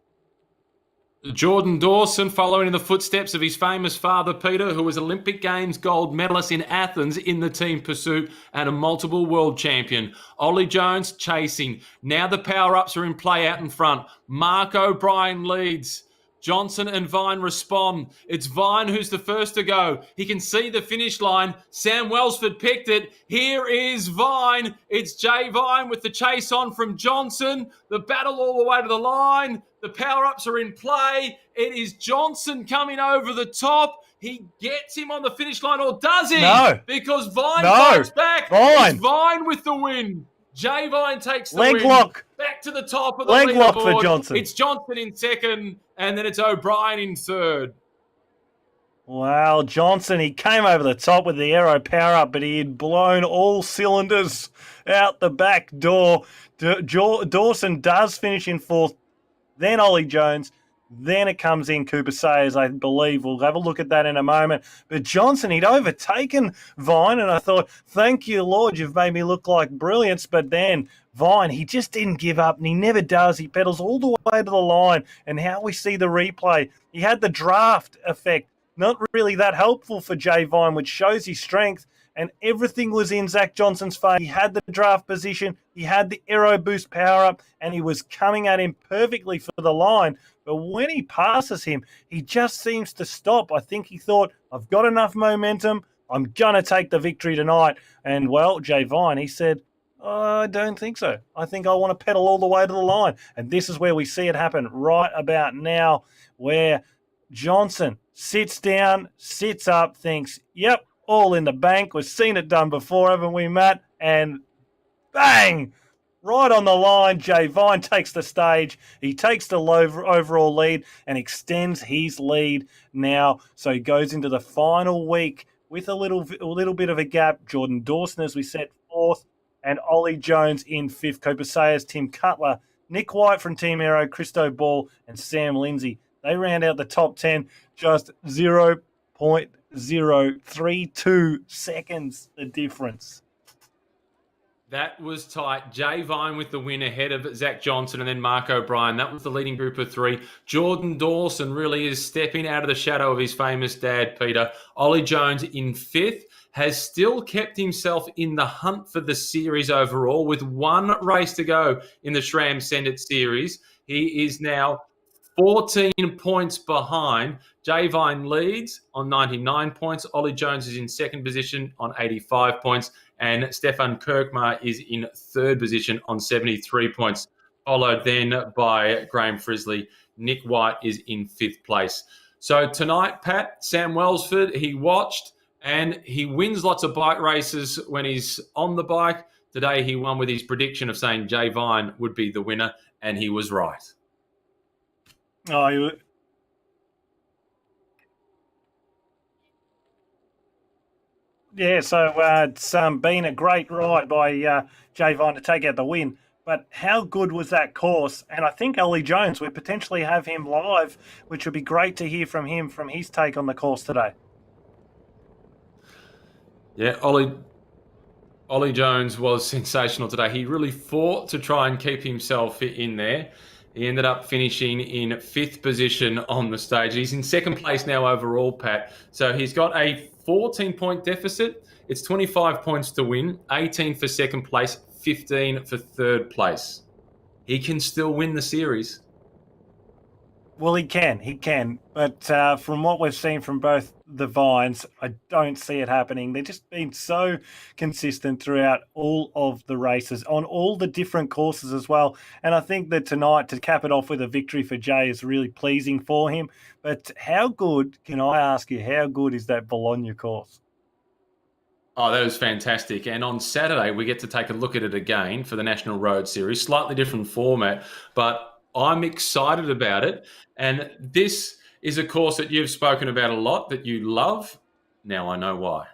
Jordan Dawson, following in the footsteps of his famous father, Peter, who was Olympic Games gold medalist in Athens in the team pursuit and a multiple world champion. Ollie Jones chasing. Now the power-ups are in play out in front. Mark O'Brien leads. Johnson and Vine respond. It's Vine who's the first to go. He can see the finish line. Sam Welsford picked it. Here is Vine. It's Jay Vine with the chase on from Johnson. The battle all the way to the line. The power-ups are in play. It is Johnson coming over the top. He gets him on the finish line, or does he? No. Because Vine comes back. Vine. It's Vine with the win. Jay Vine takes the leg win. lock. Back to the top of the leg lock leaderboard. for Johnson. It's Johnson in second, and then it's O'Brien in third. Wow, Johnson, he came over the top with the aero power-up, but he had blown all cylinders out the back door. Dawson does finish in 4th, then Ollie Jones, then it comes in Cooper Sayers, I believe. We'll have a look at that in a moment. But Johnson, he'd overtaken Vine, and I thought, thank you, Lord, you've made me look like brilliance. But then Vine, he just didn't give up, and he never does. He pedals all the way to the line, and how we see the replay. He had the draft effect. Not really that helpful for Jay Vine, which shows his strength, and everything was in Zach Johnson's favour. He had the draft position, he had the aero boost power-up, and he was coming at him perfectly for the line. But when he passes him, he just seems to stop. I think he thought, I've got enough momentum, I'm going to take the victory tonight. And, well, Jay Vine, he said, I don't think so. I think I want to pedal all the way to the line. And this is where we see it happen right about now, where Johnson sits down, sits up, thinks, yep, all in the bank. We've seen it done before, haven't we, Matt? And bang! Right on the line, Jay Vine takes the stage. He takes the overall lead and extends his lead now. So he goes into the final week with a little bit of a gap. Jordan Dawson, as we said, 4th, and Ollie Jones in 5th. Cooper Sayers, Tim Cutler, Nick White from Team Aero, Christo Ball, and Sam Lindsay. They round out the top 10, just 0.032 seconds the difference. That was tight. Jay Vine with the win ahead of Zach Johnson and then Mark O'Brien. That was the leading group of 3. Jordan Dawson really is stepping out of the shadow of his famous dad, Peter. Ollie Jones in 5th has still kept himself in the hunt for the series overall with 1 race to go in the SRAM Send It Series. He is now 14 points behind. Jay Vine leads on 99 points. Ollie Jones is in 2nd position on 85 points. And Stefan Kirkmar is in 3rd position on 73 points, followed then by Graham Frisley. Nick White is in 5th place. So tonight, Pat, Sam Welsford, he watched and he wins lots of bike races when he's on the bike. Today he won with his prediction of saying Jay Vine would be the winner, and he was right. Oh, yeah, so it's been a great ride by Jay Vine to take out the win. But how good was that course? And I think Ollie Jones, we potentially have him live, which would be great to hear from him from his take on the course today. Yeah, Ollie Jones was sensational today. He really fought to try and keep himself in there. He ended up finishing in 5th position on the stage. He's in 2nd place now overall, Pat. So he's got a 14-point deficit. It's 25 points to win, 18 for 2nd place, 15 for 3rd place. He can still win the series. Well, he can. But from what we've seen from both the Vines, I don't see it happening. They've just been so consistent throughout all of the races on all the different courses as well. And I think that tonight, to cap it off with a victory for Jay, is really pleasing for him. But how good, can I ask you, how good is that Bologna course? Oh, that was fantastic. And on Saturday, we get to take a look at it again for the National Road Series. Slightly different format, but I'm excited about it. And this is a course that you've spoken about a lot, that you love. Now I know why.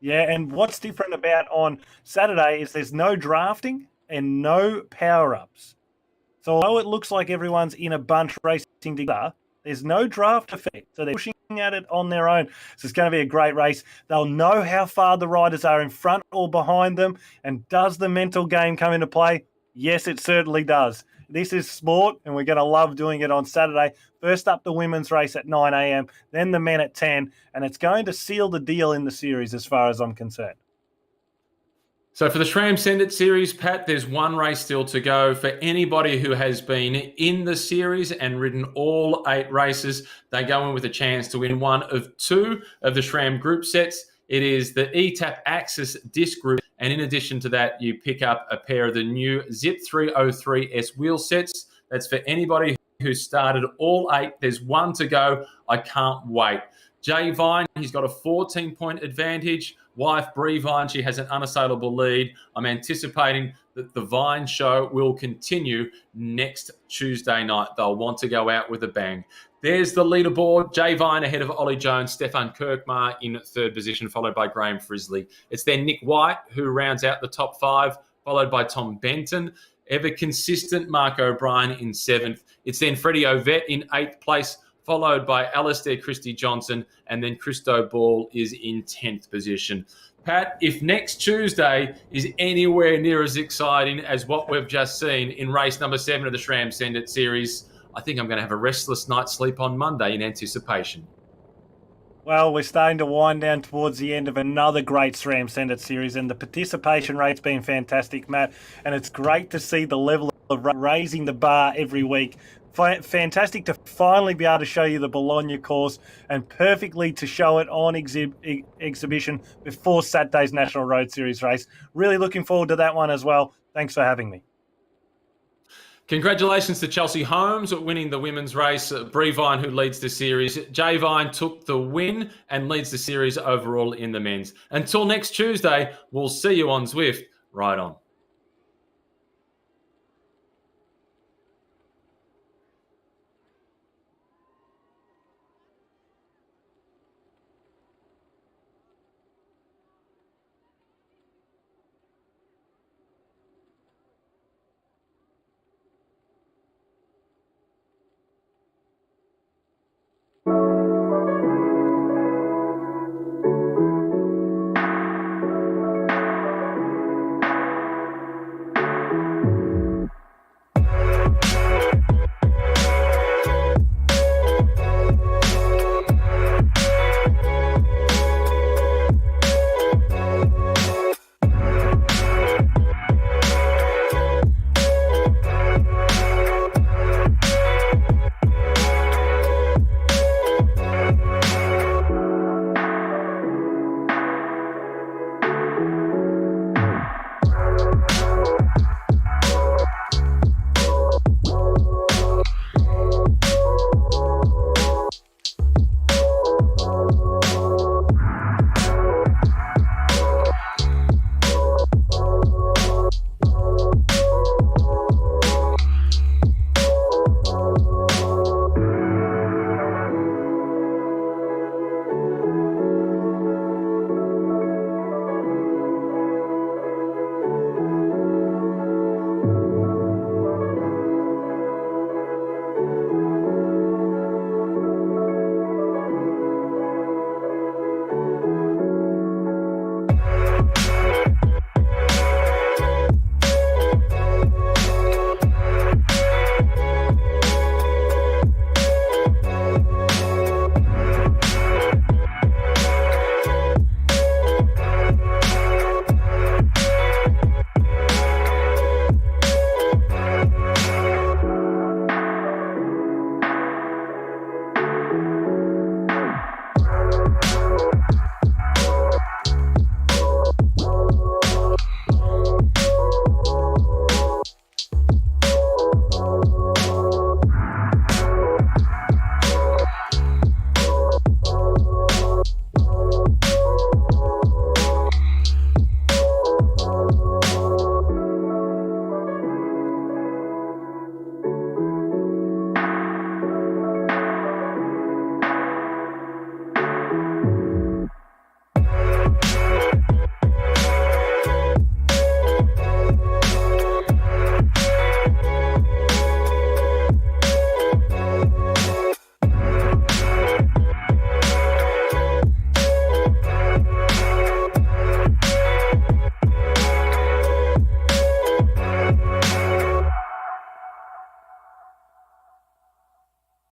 Yeah, and what's different about on Saturday is there's no drafting and no power-ups. So although it looks like everyone's in a bunch racing together, there's no draft effect. So they're pushing at it on their own. So it's going to be a great race. They'll know how far the riders are in front or behind them. And does the mental game come into play? Yes, it certainly does. This is sport, and we're going to love doing it on Saturday. First up, the women's race at 9 a.m., then the men at 10, and it's going to seal the deal in the series as far as I'm concerned. So for the SRAM Send It Series, Pat, there's one race still to go. For anybody who has been in the series and ridden all 8 races, they go in with a chance to win one of 2 of the SRAM group sets. It is the eTap AXS disc group. And in addition to that, you pick up a pair of the new Zipp 303S wheel sets. That's for anybody who started all 8. There's one to go. I can't wait. Jay Vine, he's got a 14-point advantage. Wife Bree Vine, she has an unassailable lead. I'm anticipating that the Vine show will continue next Tuesday night. They'll want to go out with a bang. There's the leaderboard. Jay Vine ahead of Ollie Jones, Stefan Kirkmar in 3rd position, followed by Graham Frisley. It's then Nick White, who rounds out the top 5, followed by Tom Benton. Ever consistent Mark O'Brien in 7th. It's then Freddie Ovett in 8th place, followed by Alistair Christie Johnson, and then Christo Ball is in 10th position. Pat, if next Tuesday is anywhere near as exciting as what we've just seen in race number 7 of the SRAM Send It Series, I think I'm going to have a restless night's sleep on Monday in anticipation. Well, we're starting to wind down towards the end of another great SRAM Send It series, and the participation rate's been fantastic, Matt. And it's great to see the level of raising the bar every week. Fantastic to finally be able to show you the Bologna course, and perfectly to show it on exhibition before Saturday's National Road Series race. Really looking forward to that one as well. Thanks for having me. Congratulations to Chelsea Holmes winning the women's race. Bree Vine, who leads the series. Jay Vine took the win and leads the series overall in the men's. Until next Tuesday, we'll see you on Zwift. Right on.